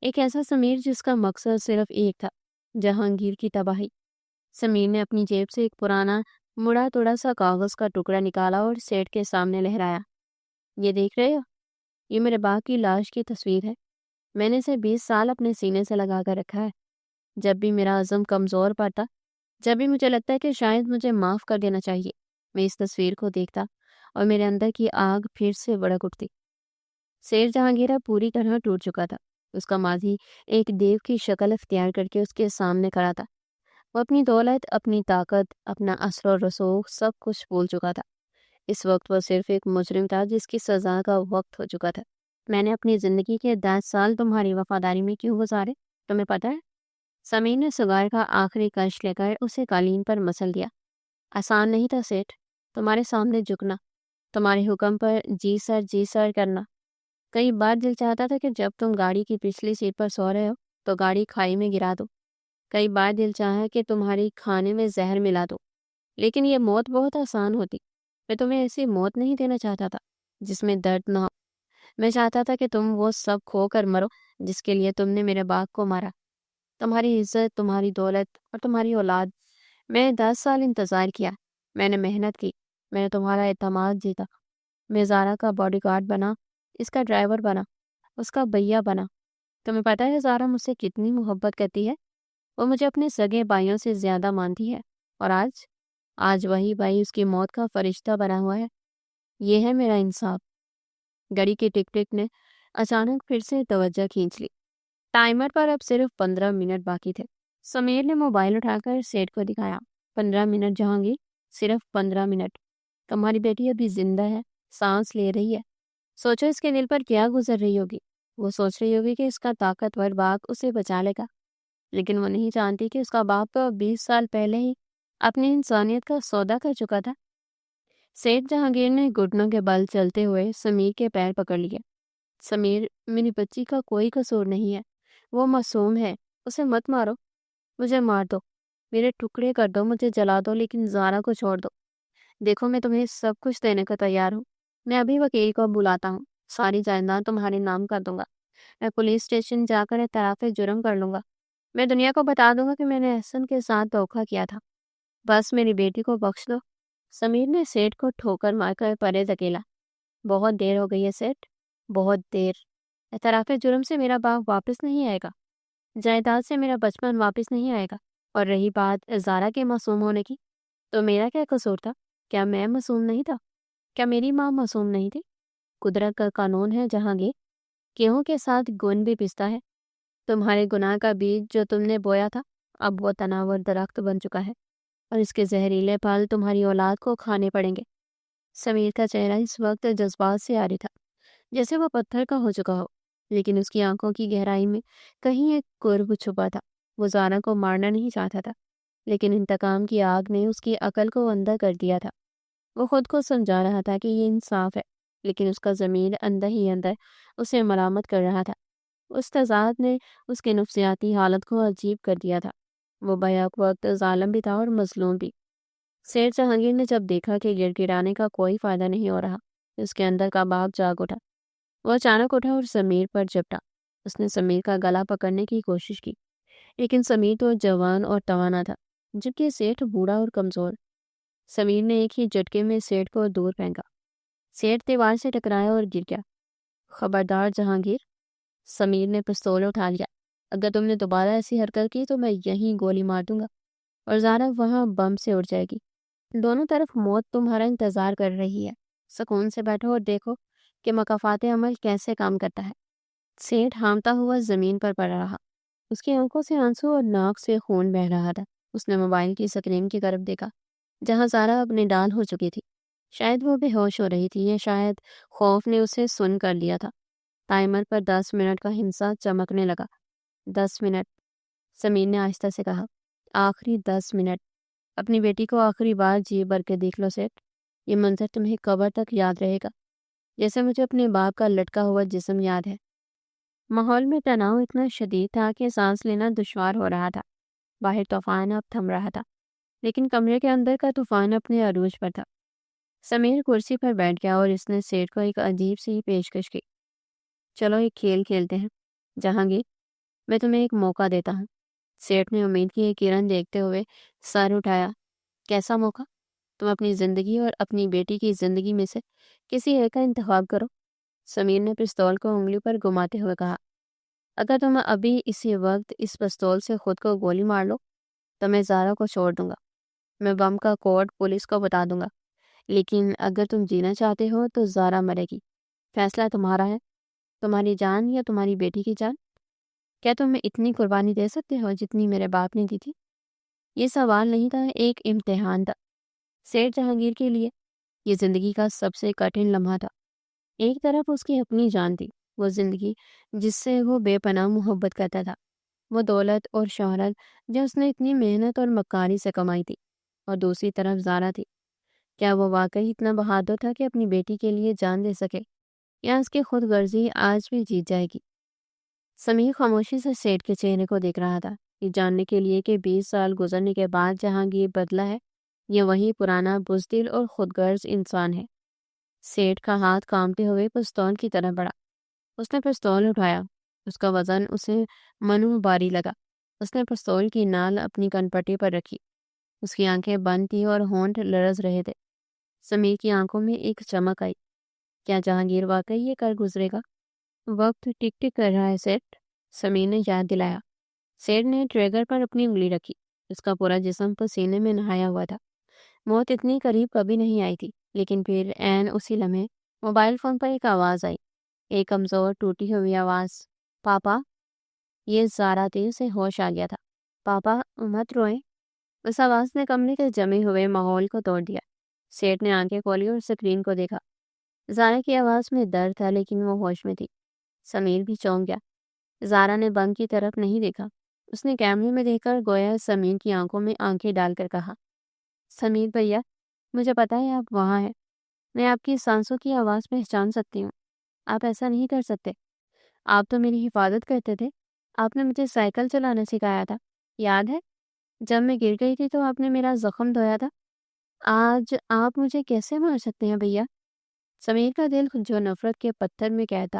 ایک ایسا سمیر جس کا مقصد صرف ایک تھا، جہانگیر کی تباہی۔ سمیر نے اپنی جیب سے ایک پرانا مڑا توڑا سا کاغذ کا ٹکڑا نکالا اور سیٹھ کے سامنے لہرایا۔ یہ دیکھ رہے ہو؟ یہ میرے باپ کی لاش کی تصویر ہے۔ میں نے اسے 20 سال اپنے سینے سے لگا کر رکھا ہے۔ جب بھی میرا عزم کمزور پڑتا، جب بھی مجھے لگتا ہے کہ شاید مجھے معاف کر دینا چاہیے، میں اس تصویر کو دیکھتا اور میرے اندر کی آگ پھر سے بھڑک اٹھتی۔ شیر جہانگیر اب پوری طرح ٹوٹ چکا تھا۔ اس کا ماضی ایک دیو کی شکل اختیار کر کے اس کے سامنے کھڑا تھا۔ وہ اپنی دولت، اپنی طاقت، اپنا اثر و رسوخ سب کچھ بھول چکا تھا۔ اس وقت وہ صرف ایک مجرم تھا جس کی سزا کا وقت ہو چکا تھا۔ میں نے اپنی زندگی کے 10 سال تمہاری وفاداری میں کیوں گزارے، تمہیں پتہ ہے؟ سمیر نے سگار کا آخری کش لے کر اسے قالین پر مسل دیا۔ آسان نہیں تھا سیٹھ، تمہارے سامنے جھکنا، تمہارے حکم پر جی سر کرنا۔ کئی بار دل چاہتا تھا کہ جب تم گاڑی کی پچھلی سیٹ پر سو رہے ہو تو گاڑی کھائی میں گرا دو۔ کئی بار دل چاہا کہ تمہاری کھانے میں زہر ملا دو، لیکن یہ موت بہت آسان ہوتی۔ میں تمہیں ایسی موت نہیں دینا چاہتا تھا جس میں درد نہ ہو۔ میں چاہتا تھا کہ تم وہ سب کھو کر مرو جس کے لیے تم نے میرے باپ کو مارا۔ تمہاری عزت، تمہاری دولت اور تمہاری اولاد۔ میں نے 10 سال انتظار کیا، میں نے محنت کی، میں نے تمہارا اعتماد جیتا۔ میں زارا کا باڈی گارڈ بنا، اس کا ڈرائیور بنا، اس کا بھیا بنا۔ تمہیں پتہ ہے زارا مجھ سے کتنی محبت کرتی ہے؟ وہ مجھے اپنے سگے بھائیوں سے زیادہ مانتی ہے، اور آج وہی بھائی اس کی موت کا فرشتہ بنا ہوا ہے۔ یہ ہے میرا انصاف۔ گھڑی کی ٹک ٹک نے اچانک پھر سے توجہ کھینچ لی۔ ٹائمر پر اب صرف 15 منٹ باقی تھے۔ سمیر نے موبائل اٹھا کر سیٹ کو دکھایا۔ 15 منٹ جہانگیر، صرف 15 منٹ۔ تمہاری بیٹی ابھی زندہ ہے، سانس لے رہی ہے۔ سوچو اس کے دل پر کیا گزر رہی ہوگی۔ وہ سوچ رہی ہوگی کہ اس کا طاقتور باپ اسے بچا لے گا، لیکن وہ نہیں جانتی کہ اس کا باپ تو 20 سال پہلے ہی اپنی انسانیت کا سودا کر چکا تھا۔ سیٹھ جہانگیر نے گھٹنوں کے بل چلتے ہوئے سمیر کے پیر پکڑ لیے۔ سمیر، میری بچی کا کوئی قصور نہیں ہے، وہ معصوم ہے، اسے مت مارو۔ مجھے مار دو، میرے ٹکڑے کر دو، مجھے جلا دو، لیکن زارا کو چھوڑ دو۔ دیکھو میں تمہیں سب کچھ دینے کو تیار ہوں۔ میں ابھی وکیل کو بلاتا ہوں، ساری جائیداد تمہارے نام کر دوں گا۔ میں پولیس اسٹیشن جا کر اعتراف جرم کر لوں گا۔ میں دنیا کو بتا دوں گا کہ میں نے احسن کے ساتھ دھوکہ کیا تھا۔ بس میری بیٹی کو بخش دو۔ سمیر نے سیٹھ کو ٹھوکر مار کر پرے دھکیلا۔ بہت دیر ہو گئی ہے سیٹھ، بہت دیر۔ اعتراف جرم سے میرا باپ واپس نہیں آئے گا، جائیداد سے میرا بچپن واپس نہیں آئے گا۔ اور رہی بات زارا کے معصوم ہونے کی، تو میرا کیا قصور تھا؟ کیا میں معصوم نہیں تھا؟ کیا میری ماں معصوم نہیں تھی؟ قدرت کا قانون ہے جہانگیر، گیہوں کے ساتھ گن بھی پستا ہے۔ تمہارے گناہ کا بیج جو تم نے بویا تھا اب وہ تناور درخت بن چکا ہے، اور اس کے زہریلے پھل تمہاری اولاد کو کھانے پڑیں گے۔ سمیر کا چہرہ اس وقت جذبات سے عاری تھا، جیسے وہ پتھر کا ہو چکا ہو، لیکن اس کی آنکھوں کی گہرائی میں کہیں ایک قرب چھپا تھا۔ وہ زارا کو مارنا نہیں چاہتا تھا، لیکن انتقام کی آگ نے اس کی عقل کو اندھا کر دیا تھا۔ وہ خود کو سمجھا رہا تھا کہ یہ انصاف ہے، لیکن اس کا ضمیر اندر ہی اندر اسے ملامت کر رہا تھا۔ اس تضاد نے اس کی نفسیاتی حالت کو عجیب کر دیا تھا۔ وہ بیک وقت ظالم بھی تھا اور مظلوم بھی۔ سیٹھ جہانگیر نے جب دیکھا کہ گر گرانے کا کوئی فائدہ نہیں ہو رہا، اس کے اندر کا باپ جاگ اٹھا۔ وہ اچانک اٹھا اور سمیر پر جھپٹا۔ اس نے سمیر کا گلا پکڑنے کی کوشش کی، لیکن سمیر تو جوان اور توانا تھا، جبکہ سیٹھ بوڑھا اور کمزور۔ سمیر نے ایک ہی جھٹکے میں سیٹھ کو دور پھینکا۔ سیٹھ دیوار سے ٹکرایا اور گر گیا۔ خبردار جہانگیر، سمیر نے پستول اٹھا لیا، اگر تم نے دوبارہ ایسی حرکت کی تو میں یہیں گولی مار دوں گا، اور زارا وہاں بم سے اڑ جائے گی۔ دونوں طرف موت تمہارا انتظار کر رہی ہے۔ سکون سے بیٹھو اور دیکھو کہ مکافات عمل کیسے کام کرتا ہے۔ سیٹھ ہامتا ہوا زمین پر پڑا رہا، اس کی آنکھوں سے آنسو اور ناک سے خون بہہ رہا تھا۔ اس نے موبائل کی سکرین کی طرف دیکھا جہاں زارا اپنے ڈال ہو چکی تھی۔ شاید وہ بے ہوش ہو رہی تھی، یا شاید خوف نے اسے سن کر لیا تھا۔ ٹائمر پر 10 منٹ کا ہنسا چمکنے لگا۔ 10 منٹ، سمیر نے آہستہ سے کہا، آخری 10 منٹ۔ اپنی بیٹی کو آخری بار جی بھر کے دیکھ لو سیٹھ، یہ منظر تمہیں قبر تک یاد رہے گا، جیسے مجھے اپنے باپ کا لٹکا ہوا جسم یاد ہے۔ ماحول میں تناؤ اتنا شدید تھا کہ سانس لینا دشوار ہو رہا تھا۔ باہر طوفان اب تھم رہا تھا، لیکن کمرے کے اندر کا طوفان اپنے عروج پر تھا۔ سمیر کرسی پر بیٹھ گیا اور اس نے سیٹھ کو ایک عجیب سی پیشکش کی۔ چلو ایک کھیل کھیلتے ہیں جہانگیر، میں تمہیں ایک موقع دیتا ہوں۔ سیٹھ نے امید کی ایک کرن دیکھتے ہوئے سر اٹھایا۔ کیسا موقع؟ تم اپنی زندگی اور اپنی بیٹی کی زندگی میں سے کسی ایک کا انتخاب کرو۔ سمیر نے پستول کو انگلی پر گھماتے ہوئے کہا۔ اگر تم ابھی اسی وقت اس پستول سے خود کو گولی مار لو تو میں زارا کو چھوڑ دوں گا، میں بم کا کوڈ پولیس کو بتا دوں گا، لیکن اگر تم جینا چاہتے ہو تو زارا مرے گی۔ فیصلہ تمہارا ہے، تمہاری جان یا تمہاری بیٹی کی جان۔ کیا تم اتنی قربانی دے سکتے ہو جتنی میرے باپ نے دی تھی؟ یہ سوال نہیں تھا، ایک امتحان تھا سیٹھ جہانگیر کے لیے۔ یہ زندگی کا سب سے کٹھن لمحہ تھا۔ ایک طرف اس کی اپنی جان تھی، وہ زندگی جس سے وہ بے پناہ محبت کرتا تھا، وہ دولت اور شہرت جو اس نے اتنی محنت اور مکاری سے کمائی تھی، اور دوسری طرف زارا تھی۔ کیا وہ واقعی اتنا بہادر تھا کہ اپنی بیٹی کے لیے جان دے سکے، یا اس کی خود غرضی آج بھی جیت جائے گی؟ سمیر خاموشی سے سیٹھ کے چہرے کو دیکھ رہا تھا، یہ جاننے کے لیے کہ 20 سال گزرنے کے بعد جہانگیر بدلا ہے یا وہی پرانا بزدل اور خود غرض انسان ہے۔ سیٹھ کا ہاتھ کانپتے ہوئے پستول کی طرف بڑھا۔ اس نے پستول اٹھایا، اس کا وزن اسے منو بھاری لگا۔ اس نے پستول کی نال اپنی کنپٹی پر رکھی، اس کی آنکھیں بند تھی اور ہونٹ لرز رہے تھے۔ سمیر کی آنکھوں میں ایک چمک آئی۔ کیا جہانگیر واقعی یہ کر گزرے گا؟ وقت ٹک ٹک کر رہا ہے سیٹھ، سمیر نے یاد دلایا۔ سیٹھ نے ٹریگر پر اپنی انگلی رکھی، اس کا پورا جسم پسینے میں نہایا ہوا تھا۔ موت اتنی قریب کبھی نہیں آئی تھی، لیکن پھر عین اسی لمحے موبائل فون پر ایک آواز آئی، ایک کمزور ٹوٹی ہوئی آواز، پاپا۔ یہ زارا تھی، اسے ہوش آ گیا تھا۔ پاپا مت روئیں۔ اس آواز نے کمرے کے جمے ہوئے ماحول کو توڑ دیا۔ سیٹھ نے آنکھیں کھولی اور اسکرین کو دیکھا۔ زارا کی آواز میں درد تھا، لیکن وہ ہوش میں تھی۔ سمیر بھی چونک گیا۔ زارا نے بم کی طرف نہیں دیکھا، اس نے کیمرے میں دیکھ کر گویا سمیر کی آنکھوں میں آنکھیں ڈال کر کہا، سمیر بھیا، مجھے پتا ہے آپ وہاں ہیں، میں آپ کی سانسوں کی آواز پہچان سکتی ہوں۔ آپ ایسا نہیں کر سکتے، آپ تو میری حفاظت کرتے تھے، آپ نے مجھے سائیکل چلانا سکھایا تھا، یاد ہے؟ جب میں گر گئی تھی تو آپ نے میرا زخم دھویا تھا۔ آج آپ مجھے کیسے مار سکتے ہیں بھیا؟ سمیر کا دل جو نفرت کے پتھر میں کہتا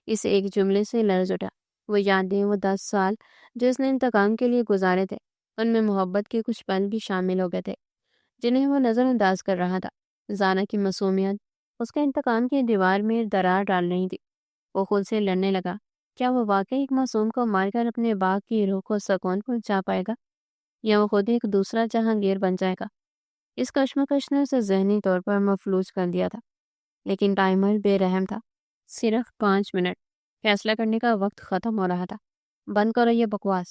اس ایک جملے سے لرز اٹھا۔ وہ یادیں، وہ 10 سال جو اس نے انتقام کے لیے گزارے تھے، ان میں محبت کے کچھ پل بھی شامل ہو گئے تھے جنہیں وہ نظر انداز کر رہا تھا۔ زارا کی معصومیت اس کے انتقام کی دیوار میں درار ڈال رہی تھی۔ وہ خود سے لڑنے لگا، کیا وہ واقعی ایک معصوم کو مار کر اپنے باغ کی روح کو سکون پہنچا پائے گا، یا وہ خود ایک دوسرا جہانگیر بن جائے گا؟ اس کشمکش نے اسے ذہنی طور پر مفلوج کر دیا تھا، لیکن ٹائمر بے رحم تھا۔ صرف 5 منٹ، فیصلہ کرنے کا وقت ختم ہو رہا تھا۔ بند کرو یہ بکواس،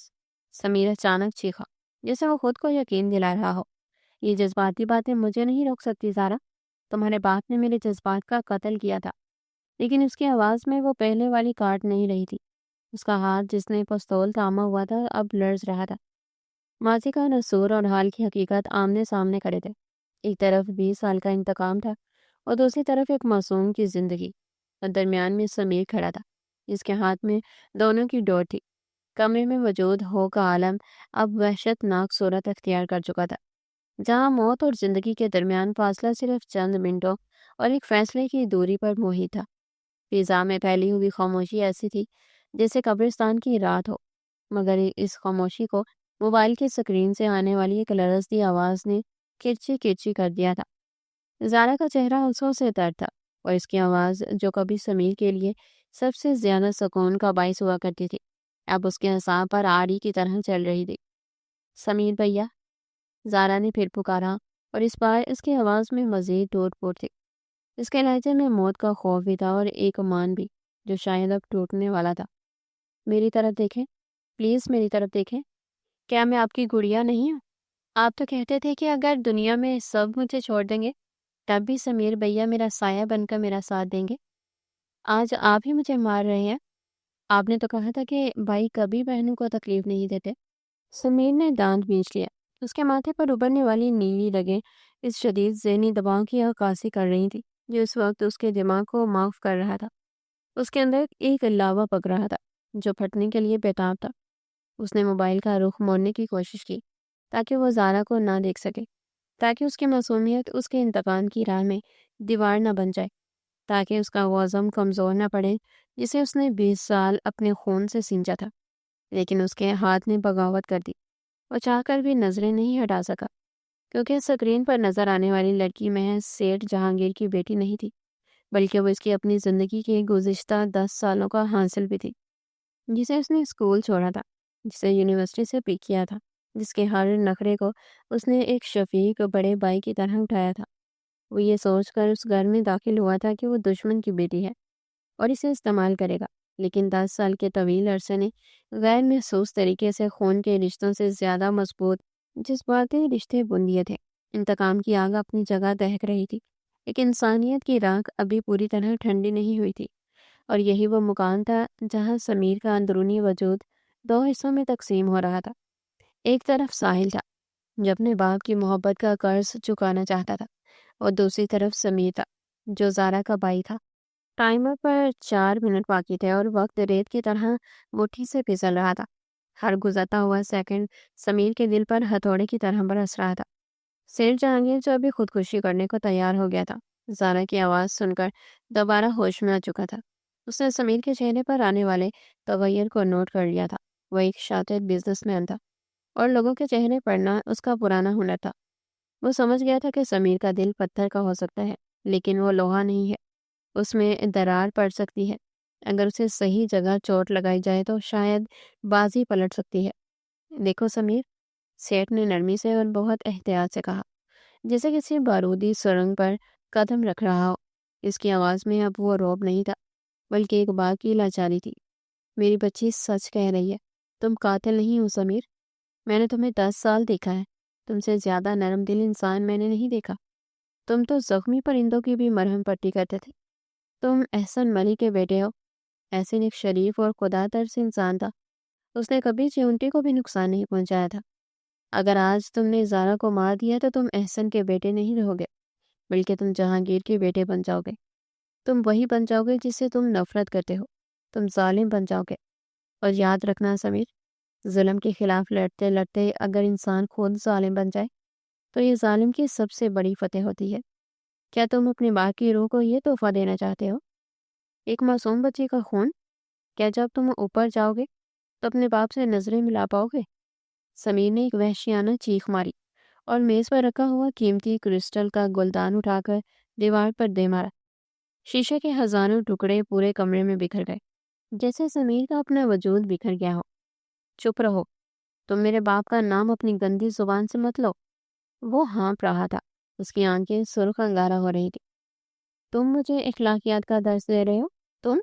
سمیر اچانک چیخا، جیسے وہ خود کو یقین دلا رہا ہو۔ یہ جذباتی باتیں مجھے نہیں روک سکتی زارا، تمہارے باپ نے میرے جذبات کا قتل کیا تھا۔ لیکن اس کی آواز میں وہ پہلے والی کاٹ نہیں رہی تھی۔ اس کا ہاتھ جس نے پستول تھاما ہوا تھا اب لرز رہا تھا۔ ماضی کا نسور اور حال کی حقیقت آمنے سامنے کھڑے تھے۔ ایک طرف 20 سال کا انتقام تھا اور دوسری طرف ایک معصوم کی زندگی، اور درمیان میں سمیر کھڑا تھا جس کے ہاتھ میں دونوں کی ڈور تھی۔ کمرے میں وجود ہو کا عالم اب وحشت ناک صورت اختیار کر چکا تھا، جہاں موت اور زندگی کے درمیان فاصلہ صرف چند منٹوں اور ایک فیصلے کی دوری پر محیط تھا۔ فضا میں پھیلی ہوئی خاموشی ایسی تھی جیسے قبرستان کی رات ہو، مگر اس خاموشی کو موبائل کی سکرین سے آنے والی ایک لرزتی آواز نے کرچی کرچی کر دیا تھا۔ زارا کا چہرہ ہنسوں سے تر تھا، اور اس کی آواز جو کبھی سمیر کے لیے سب سے زیادہ سکون کا باعث ہوا کرتی تھی، اب اس کے اعصاب پر آڑی کی طرح چل رہی تھی۔ سمیر بھیا، زارا نے پھر پکارا، اور اس بار اس کی آواز میں مزید ٹوٹ پھوٹ تھی۔ اس کے لہجے میں موت کا خوف بھی تھا اور ایک امان بھی جو شاید اب ٹوٹنے والا تھا۔ میری طرف دیکھیں، پلیز میری طرف دیکھیں، کیا میں آپ کی گڑیا نہیں ہوں؟ آپ تو کہتے تھے کہ اگر دنیا میں سب مجھے چھوڑ دیں گے تب بھی سمیر بھیا میرا سایہ بن کر میرا ساتھ دیں گے۔ آج آپ ہی مجھے مار رہے ہیں۔ آپ نے تو کہا تھا کہ بھائی کبھی بہنوں کو تکلیف نہیں دیتے۔ سمیر نے دانت بیچ لیا۔ اس کے ماتھے پر ابھرنے والی نیلی رگیں اس شدید ذہنی دباؤ کی عکاسی کر رہی تھی جو اس وقت اس کے دماغ کو معاف کر رہا تھا۔ اس کے اندر ایک لاوا پک رہا تھا جو پھٹنے کے لیے بےتاب تھا۔ اس نے موبائل کا رخ موڑنے کی کوشش کی تاکہ وہ زارا کو نہ دیکھ سکے، تاکہ اس کی معصومیت اس کے انتقام کی راہ میں دیوار نہ بن جائے، تاکہ اس کا وہ عزم کمزور نہ پڑے جسے اس نے 20 سال اپنے خون سے سینچا تھا۔ لیکن اس کے ہاتھ نے بغاوت کر دی، وہ چاہ کر بھی نظریں نہیں ہٹا سکا۔ کیونکہ اسکرین پر نظر آنے والی لڑکی محض سیٹھ جہانگیر کی بیٹی نہیں تھی، بلکہ وہ اس کی اپنی زندگی کے گزشتہ 10 سالوں کا حاصل بھی تھی، جسے اس نے اسکول چھوڑا تھا، جسے یونیورسٹی سے پک کیا تھا، جس کے ہر نخرے کو اس نے ایک شفیق بڑے بھائی کی طرح اٹھایا تھا۔ وہ یہ سوچ کر اس گھر میں داخل ہوا تھا کہ وہ دشمن کی بیٹی ہے اور اسے استعمال کرے گا، لیکن 10 سال کے طویل عرصے نے غیر محسوس طریقے سے خون کے رشتوں سے زیادہ مضبوط جذباتی رشتے بن دیے تھے۔ انتقام کی آگ اپنی جگہ دہک رہی تھی، لیکن انسانیت کی راکھ ابھی پوری طرح ٹھنڈی نہیں ہوئی تھی، اور یہی وہ مکان تھا جہاں سمیر کا اندرونی وجود 2 حصوں میں تقسیم ہو رہا تھا۔ ایک طرف ساحل تھا جو اپنے باپ کی محبت کا قرض چکانا چاہتا تھا، اور دوسری طرف سمیر تھا جو زارا کا بھائی تھا۔ ٹائمر پر 4 منٹ باقی تھے اور وقت ریت کی طرح مٹھی سے پھسل رہا تھا۔ ہر گزرتا ہوا سیکنڈ سمیر کے دل پر ہتھوڑے کی طرح برس رہا تھا۔ سیٹھ جہانگیر جو ابھی خودکشی کرنے کو تیار ہو گیا تھا، زارا کی آواز سن کر دوبارہ ہوش میں آ چکا تھا۔ اس نے سمیر کے چہرے پر آنے والے تغیر کو نوٹ کر لیا تھا۔ وہ ایک شاطر بزنس مین تھا اور لوگوں کے چہرے پڑھنا اس کا پرانا ہنر تھا۔ وہ سمجھ گیا تھا کہ سمیر کا دل پتھر کا ہو سکتا ہے، لیکن وہ لوہا نہیں ہے۔ اس میں درار پڑ سکتی ہے۔ اگر اسے صحیح جگہ چوٹ لگائی جائے تو شاید بازی پلٹ سکتی ہے۔ دیکھو سمیر، سیٹھ نے نرمی سے اور بہت احتیاط سے کہا، جیسے کسی بارودی سرنگ پر قدم رکھ رہا ہو۔ اس کی آواز میں اب وہ رعب نہیں تھا، بلکہ ایک باغ کی لاچاری تھی۔ میری بچی سچ کہہ رہی ہے، تم قاتل نہیں ہو سمیر۔ میں نے تمہیں 10 سال دیکھا ہے، تم سے زیادہ نرم دل انسان میں نے نہیں دیکھا۔ تم تو زخمی پرندوں کی بھی مرہم پٹی کرتے تھے۔ تم احسن ملک کے بیٹے ہو۔ احسن ایک شریف اور خدا ترس انسان تھا، اس نے کبھی چیونٹی کو بھی نقصان نہیں پہنچایا تھا۔ اگر آج تم نے زارا کو مار دیا تو تم احسن کے بیٹے نہیں رہو گے، بلکہ تم جہانگیر کے بیٹے بن جاؤ گے۔ تم وہی بن جاؤ گے جس سے تم نفرت کرتے ہو، تم ظالم بن جاؤ گے۔ اور یاد رکھنا سمیر، ظلم کے خلاف لڑتے لڑتے اگر انسان خود ظالم بن جائے تو یہ ظالم کی سب سے بڑی فتح ہوتی ہے۔ کیا تم اپنی ماں کی روح کو یہ تحفہ دینا چاہتے ہو؟ ایک معصوم بچی کا خون؟ کیا جب تم اوپر جاؤ گے تو اپنے باپ سے نظریں ملا پاؤ گے؟ سمیر نے ایک وحشیانہ چیخ ماری اور میز پر رکھا ہوا قیمتی کرسٹل کا گلدان اٹھا کر دیوار پر دے مارا۔ شیشے کے ہزاروں ٹکڑے پورے کمرے میں بکھر گئے، جیسے سمیر کا اپنا وجود بکھر گیا ہو۔ چپ رہو، تم میرے باپ کا نام اپنی گندی زبان سے مت لو۔ وہ ہانپ رہا تھا، اس کی آنکھیں سرخ انگارہ ہو رہی تھی۔ تم مجھے اخلاقیات کا درس دے رہے ہو؟ تم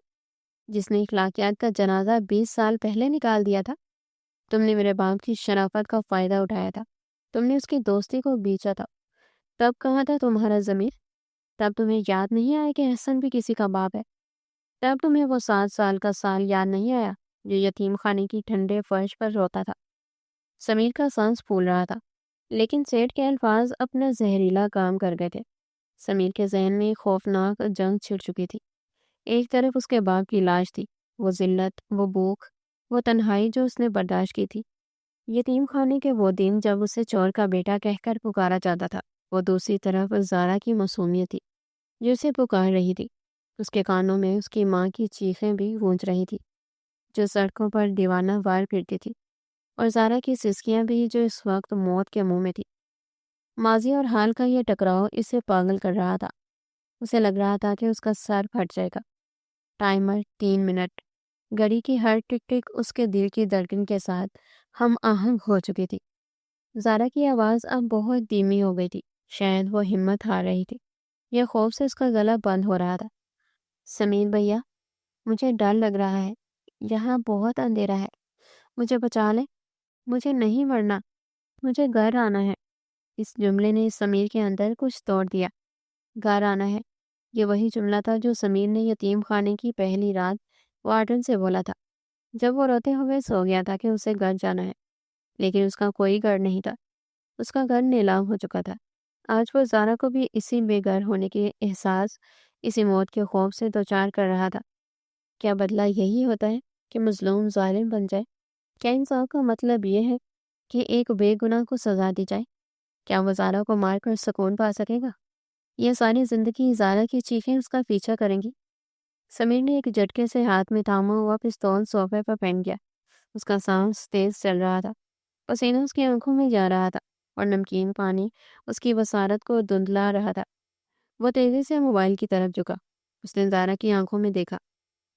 جس نے اخلاقیات کا جنازہ 20 سال پہلے نکال دیا تھا۔ تم نے میرے باپ کی شرافت کا فائدہ اٹھایا تھا، تم نے اس کی دوستی کو بیچا تھا۔ تب کہاں تھا تمہارا ضمیر؟ تب تمہیں یاد نہیں آیا کہ احسن بھی کسی کا باپ ہے؟ تب تمہیں وہ 7 سال کا سال یاد نہیں آیا جو یتیم خانے کی ٹھنڈے فرش پر روتا تھا؟ سمیر کا سانس پھول رہا تھا، لیکن سیٹھ کے الفاظ اپنا زہریلا کام کر گئے تھے۔ سمیر کے ذہن میں خوفناک جنگ چھڑ چکی تھی۔ ایک طرف اس کے باپ کی لاش تھی، وہ ذلت، وہ بھوک، وہ تنہائی جو اس نے برداشت کی تھی، یتیم خانے کے وہ دن جب اسے چور کا بیٹا کہہ کر پکارا جاتا تھا۔ وہ دوسری طرف زارا کی معصومیت تھی جو اسے پکار رہی تھی۔ اس کے کانوں میں اس کی ماں کی چیخیں بھی گونج رہی تھی جو سڑکوں پر دیوانہ وار پھرتی تھی، اور زارا کی سسکیاں بھی جو اس وقت موت کے منہ میں تھی۔ ماضی اور حال کا یہ ٹکراؤ اسے پاگل کر رہا تھا۔ اسے لگ رہا تھا کہ اس کا سر پھٹ جائے گا۔ ٹائمر 3 منٹ، گھڑی کی ہر ٹک ٹک اس کے دل کی دھڑکن کے ساتھ ہم آہنگ ہو چکی تھی۔ زارا کی آواز اب بہت دھیمی ہو گئی تھی، شاید وہ ہمت ہار رہی تھی، یہ خوف سے اس کا گلا بند ہو رہا تھا۔ سمیر بھیا، مجھے ڈر لگ رہا ہے، یہاں بہت اندھیرا ہے، مجھے بچا لیں، مجھے نہیں مرنا، مجھے گھر آنا ہے۔ اس جملے نے سمیر کے اندر کچھ توڑ دیا۔ گھر آنا ہے، یہ وہی جملہ تھا جو سمیر نے یتیم خانے کی پہلی رات وارڈن سے بولا تھا جب وہ روتے ہوئے سو گیا تھا کہ اسے گھر جانا ہے، لیکن اس کا کوئی گھر نہیں تھا، اس کا گھر نیلام ہو چکا تھا۔ آج وہ زارا کو بھی اسی بے گھر ہونے کے احساس، اسی موت کے خوف سے دوچار کر رہا تھا۔ کیا بدلہ یہی ہوتا ہے کہ مظلوم ظالم بن جائے؟ کیا انصاف کا مطلب یہ ہے کہ ایک بے گناہ کو سزا دی جائے؟ کیا وہ زارا کو مار کر سکون پا سکے گا؟ یہ ساری زندگی زارا کی چیخیں اس کا پیچھا کریں گی؟ سمیر نے ایک جھٹکے سے ہاتھ میں تھاما ہوا پستول صوفے پر پھینک دیا۔ اس کا سانس تیز چل رہا تھا، پسینہ اس کی آنکھوں میں جا رہا تھا۔ اور نمکین پانی اس کی بصارت کو دھندلا رہا تھا۔ وہ تیزی سے موبائل کی طرف جھکا۔ اس نے زارا کی آنکھوں میں دیکھا۔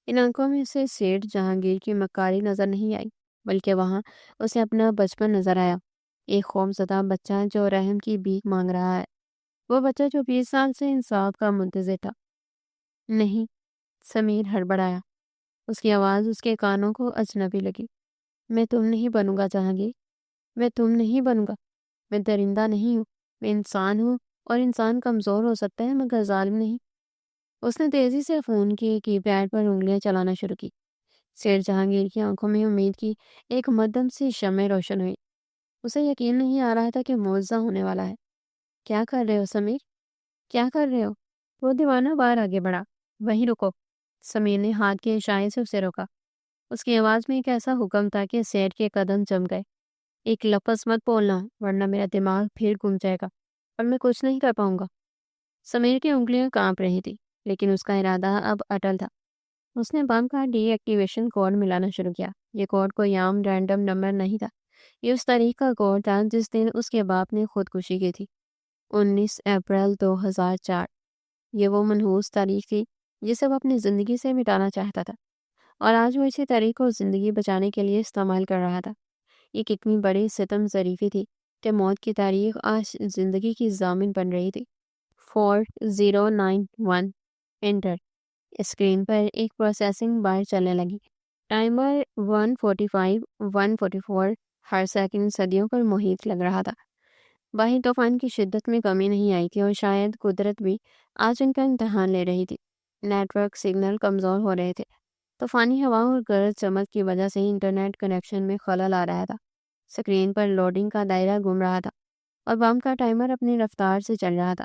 ان آنکھوں میں اسے سیٹھ جہانگیر کی مکاری نظر نہیں آئی، بلکہ وہاں اسے اپنا بچپن نظر آیا، ایک خوفزدہ بچہ جو رحم کی بھیک مانگ رہا ہے، وہ بچہ جو 20 سال سے انصاف کا منتظر تھا۔ نہیں، سمیر ہڑبڑایا۔ اس کی آواز اس کے کانوں کو اجنبی لگی۔ میں تم نہیں بنوں گا جہانگیر، میں تم نہیں بنوں گا۔ میں درندہ نہیں ہوں، میں انسان ہوں، اور انسان کمزور ہو سکتا ہے مگر ظالم نہیں۔ اس نے تیزی سے فون کی پیڈ پر انگلیاں چلانا شروع کی۔ سیٹھ جہانگیر کی آنکھوں میں امید کی ایک مدھم سی شمع روشن ہوئی۔ اسے یقین نہیں آ رہا تھا کہ معجزہ ہونے والا ہے۔ کیا کر رہے ہو سمیر؟ کیا کر رہے ہو؟ وہ دیوانہ بار آگے بڑھا۔ وہیں رکو۔ سمیر نے ہاتھ کے اشارے سے اسے روکا۔ اس کی آواز میں ایک ایسا حکم تھا کہ سیٹھ کے قدم جم گئے۔ ایک لفظ مت بولنا ورنہ میرا دماغ پھر گم جائے گا اور میں کچھ نہیں کر پاؤں گا۔ سمیر کی انگلیاں کانپ رہی تھی، لیکن اس کا ارادہ اب اٹل تھا۔ اس نے بم کا ڈی ایکٹیویشن کوڈ ملانا شروع کیا۔ یہ کوڈ کوئی عام رینڈم نمبر نہیں تھا، یہ اس تاریخ کا کوڈ تھا جس دن اس کے باپ نے خودکشی کی تھی، 19 اپریل 2004۔ یہ وہ منحوس تاریخ تھی جسے وہ اپنی زندگی سے مٹانا چاہتا تھا، اور آج وہ اسی تاریخ کو زندگی بچانے کے لیے استعمال کر رہا تھا۔ یہ کتنی بڑی ستم ظریفی تھی کہ موت کی تاریخ آج زندگی کی ضامن بن رہی تھی۔ 4091 انٹر۔ اسکرین پر ایک پروسیسنگ بار چلنے لگی۔ ٹائمر 145 144 ہر سیکنڈ صدیوں پر محیط لگ رہا تھا۔ باہر طوفان کی شدت میں کمی نہیں آئی تھی، اور شاید قدرت بھی آج ان کا امتحان لے رہی تھی۔ نیٹ ورک سگنل کمزور ہو رہے تھے۔ طوفانی ہوا اور گرج چمک کی وجہ سے انٹرنیٹ کنیکشن میں خلل آ رہا تھا۔ اسکرین پر لوڈنگ کا دائرہ گھوم رہا تھا، اور بم کا ٹائمر اپنی رفتار سے چل رہا تھا۔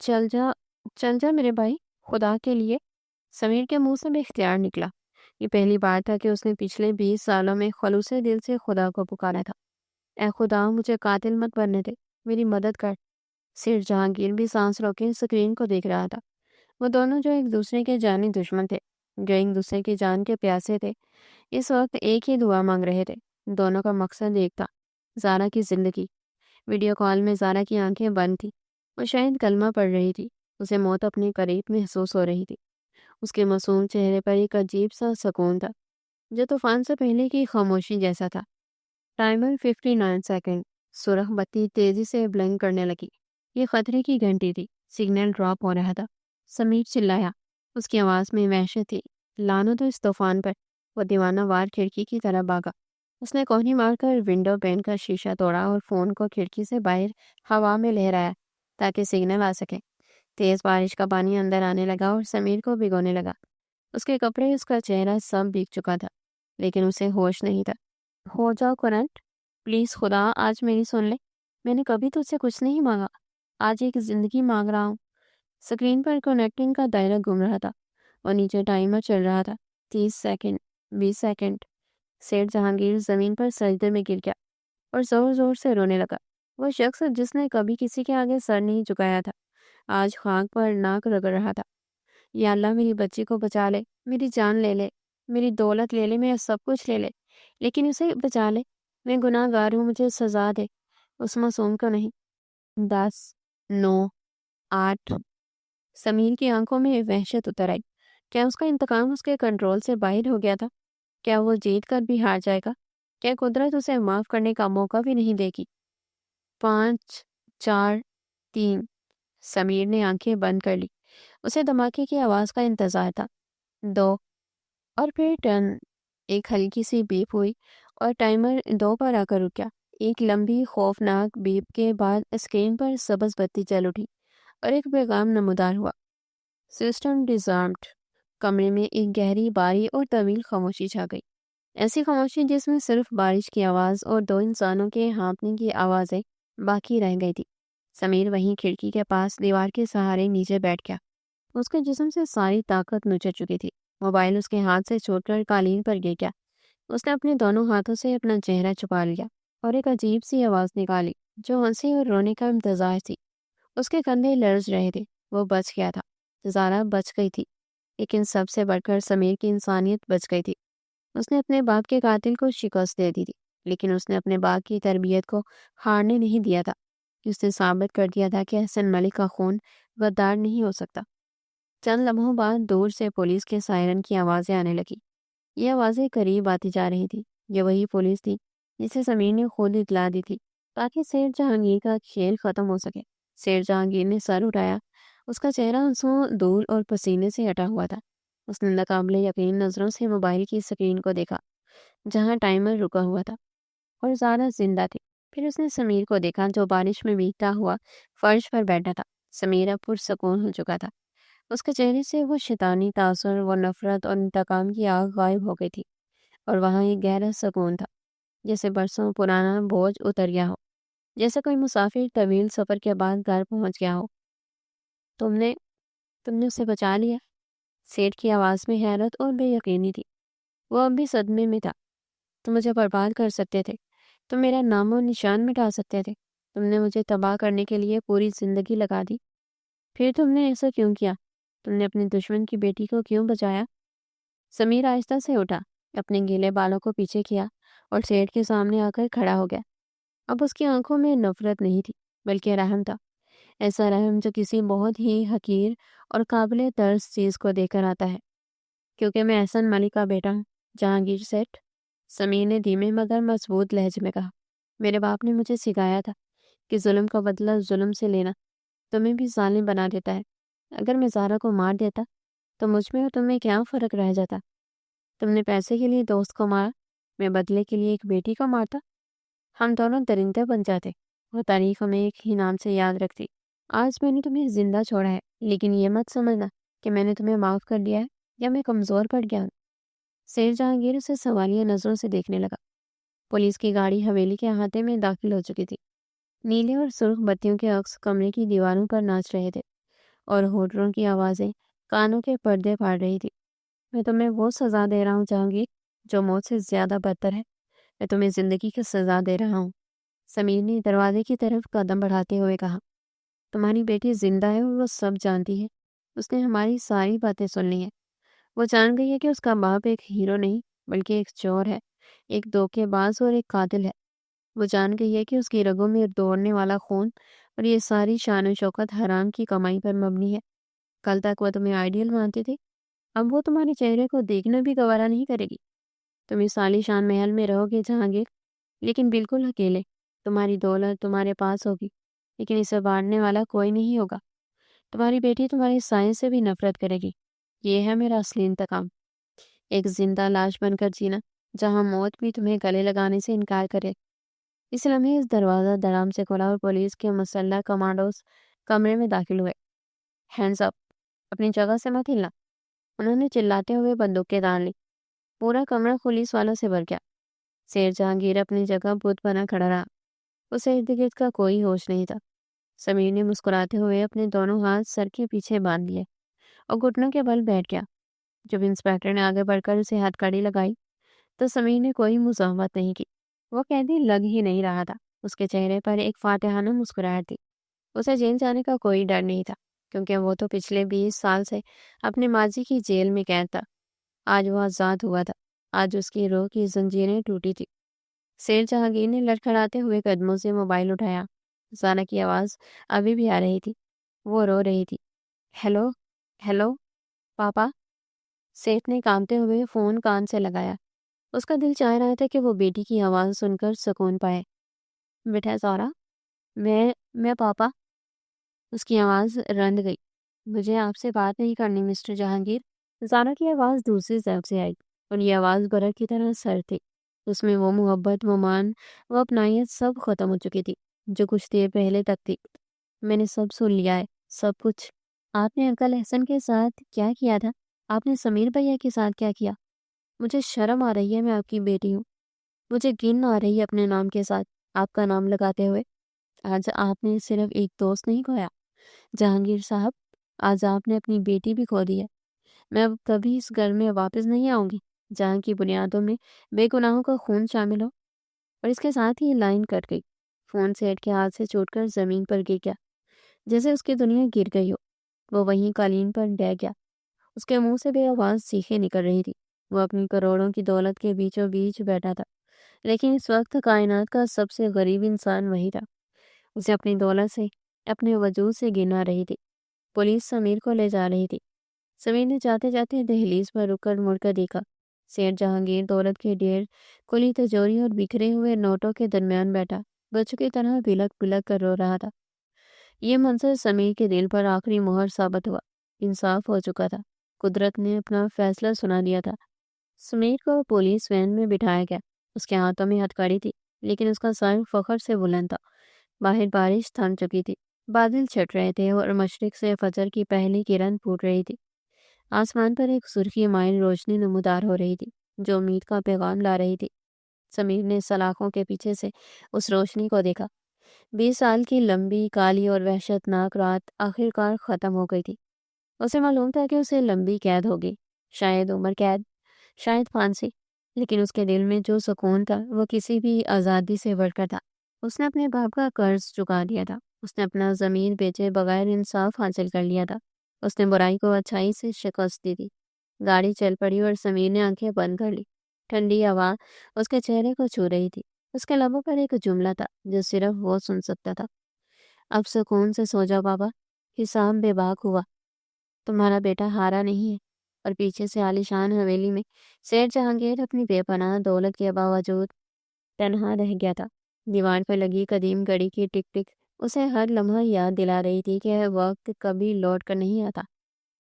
چل جا میرے بھائی، خدا کے لیے۔ سمیر کے منہ سے بے اختیار نکلا۔ یہ پہلی بار تھا کہ اس نے پچھلے 20 سالوں میں خلوص دل سے خدا کو پکارا تھا۔ اے خدا، مجھے قاتل مت بننے دے، میری مدد کر۔ سیٹھ جہانگیر بھی سانس روکے اسکرین کو دیکھ رہا تھا۔ وہ دونوں جو ایک دوسرے کے جانی دشمن تھے، جو ایک دوسرے کی جان کے پیاسے تھے، اس وقت ایک ہی دعا مانگ رہے تھے۔ دونوں کا مقصد ایک تھا، زارا کی زندگی۔ ویڈیو کال میں زارا کی آنکھیں بند تھی، وہ شاید کلمہ پڑھ رہی تھی۔ اسے موت اپنے قریب محسوس ہو رہی تھی۔ اس کے معصوم چہرے پر ایک عجیب سا سکون تھا، جو طوفان سے پہلے کی خاموشی جیسا تھا۔ Timer 59 second. سرخ بتی تیزی سے بلنک کرنے لگی۔ یہ خطرے کی گھنٹی تھی، سگنل ڈراپ ہو رہا تھا۔ سمیر چلایا، اس کی آواز میں وحشت تھی۔ لعنت ہو اس طوفان پر۔ وہ دیوانہ وار کھڑکی کی طرف بھاگا۔ اس نے کوہنی مار کر ونڈو پین کا شیشہ توڑا اور فون کو کھڑکی سے باہر ہوا میں لہرایا تاکہ سگنل آ سکے۔ تیز بارش کا پانی اندر آنے لگا اور سمیر کو بھگونے لگا۔ اس کے کپڑے، اس کا چہرہ سب بھیگ چکا تھا، لیکن اسے ہوش نہیں تھا۔ ہو جاؤ کرنٹ، پلیز خدا، آج میری سن لے۔ میں نے کبھی تجھ سے کچھ نہیں مانگا، آج ایک زندگی مانگ رہا ہوں۔ اسکرین پر کنیکٹنگ کا دائرہ گھوم رہا تھا، اور نیچے ٹائمر چل رہا تھا۔ 30 سیکنڈ، 20 سیکنڈ۔ سیٹھ جہانگیر زمین پر سجدے میں گر گیا اور زور زور سے رونے لگا۔ وہ شخص جس نے کبھی کسی کے آگے سر نہیں جھکایا تھا، آج خاک پر ناک رگڑ رہا تھا۔ یا اللہ، میری بچی کو بچا لے، میری جان لے لے، میری دولت لے لے، میرا سب کچھ لے لے، لیکن اسے بچا لے۔ میں گناہ گار ہوں، مجھے سزا دے، اس معصوم کو نہیں۔ 10 9 8۔ سمیر کی آنکھوں میں وحشت اتر آئی۔ کیا اس کا انتقام اس کے کنٹرول سے باہر ہو گیا تھا؟ کیا وہ جیت کر بھی ہار جائے گا؟ کیا قدرت اسے معاف کرنے کا موقع بھی نہیں دے گی؟ 5 4 3۔ سمیر نے آنکھیں بند کر لی۔ اسے دھماکے کی آواز کا انتظار تھا۔ 2۔ اور پھر ٹرن۔ ایک ہلکی سی بیپ ہوئی اور ٹائمر 2 پر آ کر رک گیا۔ ایک لمبی خوفناک بیپ کے بعد اسکرین پر سبز بتی جل اٹھی اور ایک پیغام نمودار ہوا: سسٹم ڈسارمڈ۔ کمرے میں ایک گہری، باری اور طویل خاموشی چھا گئی، ایسی خاموشی جس میں صرف بارش کی آواز اور 2 انسانوں کے ہانپنے کی آوازیں باقی رہ گئی تھی۔ سمیر وہیں کھڑکی کے پاس دیوار کے سہارے نیچے بیٹھ گیا۔ اس کے جسم سے ساری طاقت نچر چکی تھی۔ موبائل اس کے ہاتھ سے چھوٹ کر قالین پر گر گیا۔ اس نے اپنے دونوں ہاتھوں سے اپنا چہرہ چھپا لیا اور ایک عجیب سی آواز نکالی جو ہنسی اور رونے کا امتزاج تھی۔ اس کے کندھے لرز رہے تھے۔ وہ بچ گیا تھا، زارا بچ گئی تھی، لیکن سب سے بڑھ کر سمیر کی انسانیت بچ گئی تھی۔ اس نے اپنے باپ کے قاتل کو شکست دے دی تھی، لیکن اس نے اپنے باپ کی تربیت کو ہارنے نہیں دیا تھا۔ اس نے ثابت کر دیا تھا کہ احسن ملک کا خون غدار نہیں ہو سکتا۔ چند لمحوں بعد دور سے پولیس کے سائرن کی آوازیں آنے لگی۔ یہ آوازیں قریب آتی جا رہی تھی۔ یہ وہی پولیس تھی جسے سمیر نے خود اطلاع دی تھی تاکہ سیٹھ جہانگیر کا کھیل ختم ہو سکے۔ سیٹھ جہانگیر نے سر اٹھایا۔ اس کا چہرہ آنسوؤں، دھول اور پسینے سے ہٹا ہوا تھا۔ اس نے ناقابل یقین نظروں سے موبائل کی اسکرین کو دیکھا جہاں ٹائمر رکا ہوا تھا اور زارا زندہ تھی۔ پھر اس نے سمیر کو دیکھا جو بارش میں بھیگتا ہوا فرش پر بیٹھا تھا۔ سمیر اب پرسکون ہو چکا تھا۔ اس کے چہرے سے وہ شیطانی تاثر، وہ نفرت اور انتقام کی آگ غائب ہو گئی تھی، اور وہاں ایک گہرا سکون تھا، جیسے برسوں پرانا بوجھ اتر گیا ہو، جیسے کوئی مسافر طویل سفر کے بعد گھر پہنچ گیا ہو۔ تم نے اسے بچا لیا؟ سیٹھ کی آواز میں حیرت اور بے یقینی تھی۔ وہ اب بھی صدمے میں تھا۔ تم مجھے برباد کر سکتے تھے، تم میرا نام و نشان مٹا سکتے تھے، تم نے مجھے تباہ کرنے کے لیے پوری زندگی لگا دی، پھر تم نے ایسا کیوں کیا؟ تم نے اپنے دشمن کی بیٹی کو کیوں بچایا؟ سمیر آہستہ سے اٹھا، اپنے گیلے بالوں کو پیچھے کیا اور سیٹھ کے سامنے آ کر کھڑا ہو گیا۔ اب اس کی آنکھوں میں نفرت نہیں تھی، بلکہ رحم تھا، ایسا رحم جو کسی بہت ہی حقیر اور قابل ترس چیز کو دیکھ کر آتا ہے۔ کیونکہ میں احسن ملک کا بیٹا ہوں، جہانگیر سیٹھ، سمیر نے دھیمے مگر مضبوط لہجے میں کہا۔ میرے باپ نے مجھے سکھایا تھا کہ ظلم کا بدلہ ظلم سے لینا تمہیں بھی ظالم بنا دیتا ہے۔ اگر میں زارا کو مار دیتا تو مجھ میں اور تمہیں کیا فرق رہ جاتا؟ تم نے پیسے کے لیے دوست کو مارا، میں بدلے کے لیے ایک بیٹی کو مارتا، ہم دونوں درندے بن جاتے اور تاریخ ہمیں ایک ہی نام سے یاد رکھتی۔ آج میں نے تمہیں زندہ چھوڑا ہے، لیکن یہ مت سمجھنا کہ میں نے تمہیں معاف کر دیا ہے یا میں کمزور پڑ گیا ہوں۔ سیٹھ جہانگیر اسے سوالیہ نظروں سے دیکھنے لگا۔ پولیس کی گاڑی حویلی کے احاطے میں داخل ہو چکی تھی۔ نیلے اور سرخ بتیوں کے عکس کمرے کی دیواروں پر ناچ رہے تھے اور ہونٹوں کی آوازیں کانوں کے پردے پھاڑ رہی تھی۔ میں تمہیں وہ سزا دے رہا ہوں جہانگیر جو موت سے زیادہ بدتر ہے۔ میں تمہیں زندگی کی سزا دے رہا ہوں۔ سمیر نے دروازے کی طرف قدم بڑھاتے ہوئے کہا۔ تمہاری بیٹی زندہ ہے اور وہ سب جانتی ہے۔ اس نے ہماری ساری باتیں سن لی ہیں۔ وہ جان گئی ہے کہ اس کا باپ ایک ہیرو نہیں بلکہ ایک چور ہے، ایک دھوکے باز اور ایک قاتل ہے۔ وہ جان گئی ہے کہ اس کی رگوں میں دوڑنے والا خون اور یہ ساری شان و شوکت حرام کی کمائی پر مبنی ہے۔ کل تک وہ تمہیں آئیڈیل مانتی تھی، اب وہ تمہارے چہرے کو دیکھنا بھی گوارا نہیں کرے گی۔ تم اس عالیشان محل میں رہو گے جہانگیر، لیکن بالکل اکیلے۔ تمہاری دولت تمہارے پاس ہوگی، لیکن اسے بانٹنے والا کوئی نہیں ہوگا۔ تمہاری بیٹی تمہارے سائے سے بھی نفرت کرے گی۔ یہ ہے میرا اصلی انتقام، ایک زندہ لاش بن کر جینا جہاں موت بھی تمہیں گلے لگانے سے انکار کرے۔ اس لمحے اس دروازہ درام سے کھلا اور پولیس کے مسلح کمانڈوز کمرے میں داخل ہوئے۔ ہینڈز اپ، اپنی جگہ سے مت ہلنا، انہوں نے چلاتے ہوئے بندوقیں تان لی۔ پورا کمرہ پولیس والوں سے بھر گیا۔ سیٹھ جہانگیر اپنی جگہ بت بنا کھڑا رہا، اسے ارد گرد کا کوئی ہوش نہیں تھا۔ سمیر نے مسکراتے ہوئے اپنے دونوں ہاتھ سر کے پیچھے باندھ لیے اور گھٹنوں کے بل بیٹھ گیا۔ جب انسپکٹر نے آگے بڑھ کر اسے ہتھ کڑی لگائی تو سمیر نے کوئی مزاحمت نہیں کی۔ وہ قیدی لگ ہی نہیں رہا تھا، اس کے چہرے پر ایک فاتحانہ مسکراہٹ تھی۔ اسے جیل جانے کا کوئی ڈر نہیں تھا، کیونکہ وہ تو پچھلے 20 سال سے اپنے ماضی کی جیل میں قید تھا۔ آج وہ آزاد ہوا تھا، آج اس کی روح کی زنجیریں ٹوٹی تھی۔ سیٹھ جہانگیر نے لڑکھڑاتے ہوئے قدموں سے موبائل اٹھایا۔ زانا کی آواز ابھی بھی آ رہی تھی، وہ رو رہی تھی۔ ہیلو ہیلو پاپا؟ سیٹھ نے کانپتے ہوئے فون کان سے لگایا۔ اس کا دل چاہ رہا تھا کہ وہ بیٹی کی آواز سن کر سکون پائے۔ بیٹا زارا، میں پاپا۔ اس کی آواز رند گئی۔ مجھے آپ سے بات نہیں کرنی مسٹر جہانگیر۔ زارا کی آواز دوسری طرف سے آئی اور یہ آواز برق کی طرح سرد تھی۔ اس میں وہ محبت، وہ مان، وہ اپنائیت سب ختم ہو چکی تھی جو کچھ دیر پہلے تک تھی۔ میں نے سب سن لیا ہے، سب کچھ۔ آپ نے انکل احسن کے ساتھ کیا کیا تھا، آپ نے سمیر بھیا کے ساتھ کیا کیا۔ مجھے شرم آ رہی ہے، میں آپ کی بیٹی ہوں۔ مجھے گن آ رہی ہے اپنے نام کے ساتھ آپ کا نام لگاتے ہوئے۔ آج آپ نے صرف ایک دوست نہیں کھویا جہانگیر صاحب، آج آپ نے اپنی بیٹی بھی کھو دی ہے۔ میں اب کبھی اس گھر میں واپس نہیں آؤں گی جہاں کی بنیادوں میں بے گناہوں کا خون شامل ہو۔ اور اس کے ساتھ ہی لائن کٹ گئی۔ فون سیٹ کے ہاتھ سے چھوٹ کر زمین پر گر گیا، جیسے اس کی دنیا گر گئی ہو۔ وہ وہیں قالین پر ڈہ گیا، اس کے منہ سے بے آواز چیخیں نکل رہی تھی۔ وہ اپنی کروڑوں کی دولت کے بیچوں بیچ بیٹھا تھا، لیکن اس وقت کائنات کا سب سے غریب انسان وہی تھا۔ اسے اپنی دولت سے، اپنے وجود سے گنا رہی تھی۔ پولیس سمیر کو لے جا رہی تھی۔ سمیر نے جاتے جاتے دہلیز پر رک کر مڑ کر دیکھا۔ سیٹھ جہانگیر دولت کے ڈھیر، کھلی تجوری اور بکھرے ہوئے نوٹوں کے درمیان بیٹھا بچوں کی طرح بلک بلک کر رو رہا تھا۔ یہ منظر سمیر کے دل پر آخری مہر ثابت ہوا۔ انصاف ہو چکا تھا۔ قدرت نے اپنا فیصلہ سنا دیا تھا۔ سمیر کو پولیس وین میں بٹھایا گیا۔ اس کے ہاتھوں میں ہتھکڑی تھی، لیکن اس کا سر فخر سے بلند تھا۔ باہر بارش تھم چکی تھی۔ بادل چھٹ رہے تھے اور مشرق سے فجر کی پہلی کرن پھوٹ رہی تھی۔ آسمان پر ایک سرخی مائل روشنی نمودار ہو رہی تھی، جو امید کا پیغام لا رہی تھی۔ سمیر نے سلاخوں کے پیچھے سے اس روشنی کو دیکھا۔ 20 سال کی لمبی، کالی اور وحشتناک رات آخر کار ختم ہو گئی تھی۔ اسے معلوم تھا کہ اسے لمبی قید ہوگی، شاید عمر قید، شاید پھانسی، لیکن اس کے دل میں جو سکون تھا وہ کسی بھی آزادی سے بڑھ کر تھا۔ اس نے اپنے باپ کا قرض چکا دیا تھا۔ اس نے اپنا ضمیر بیچے بغیر انصاف حاصل کر لیا تھا۔ اس نے برائی کو اچھائی سے شکست دی تھی۔ گاڑی چل پڑی اور سمیر نے آنکھیں بند کر لی۔ ٹھنڈی ہوا اس کے چہرے کو چھو رہی تھی۔ اس کے لبوں پر ایک جملہ تھا جو صرف وہ سن سکتا تھا۔ اب سکون سے سو جاؤ بابا، حساب بے باک ہوا، تمہارا بیٹا ہارا نہیں ہے۔ اور پیچھے سے عالیشان حویلی میں سیٹھ جہانگیر اپنی بے پناہ دولت کے باوجود تنہا رہ گیا تھا۔ دیوار پر لگی قدیم گھڑی کی ٹک ٹک اسے ہر لمحہ یاد دلا رہی تھی کہ وقت کبھی لوٹ کر نہیں آتا۔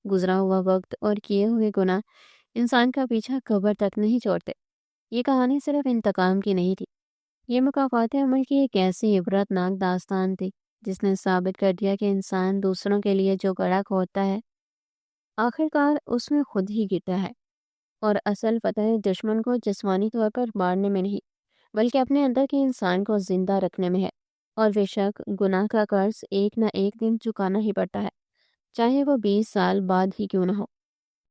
گزرا ہوا وقت اور کیے ہوئے گناہ انسان کا پیچھا قبر تک نہیں چھوڑتے۔ یہ کہانی صرف انتقام کی نہیں تھی، یہ مکافات عمل کی ایک ایسی عبرت ناک داستان تھی جس نے ثابت کر دیا کہ انسان دوسروں کے لیے جو گڑھا کھودتا ہے آخر کار اس میں خود ہی گرتا ہے۔ اور اصل فتح دشمن کو جسمانی طور پر مارنے میں نہیں، بلکہ اپنے اندر کے انسان کو زندہ رکھنے میں ہے۔ اور بے شک گناہ کا قرض ایک نہ ایک دن چکانا ہی پڑتا ہے، چاہے وہ 20 سال بعد ہی کیوں نہ ہو۔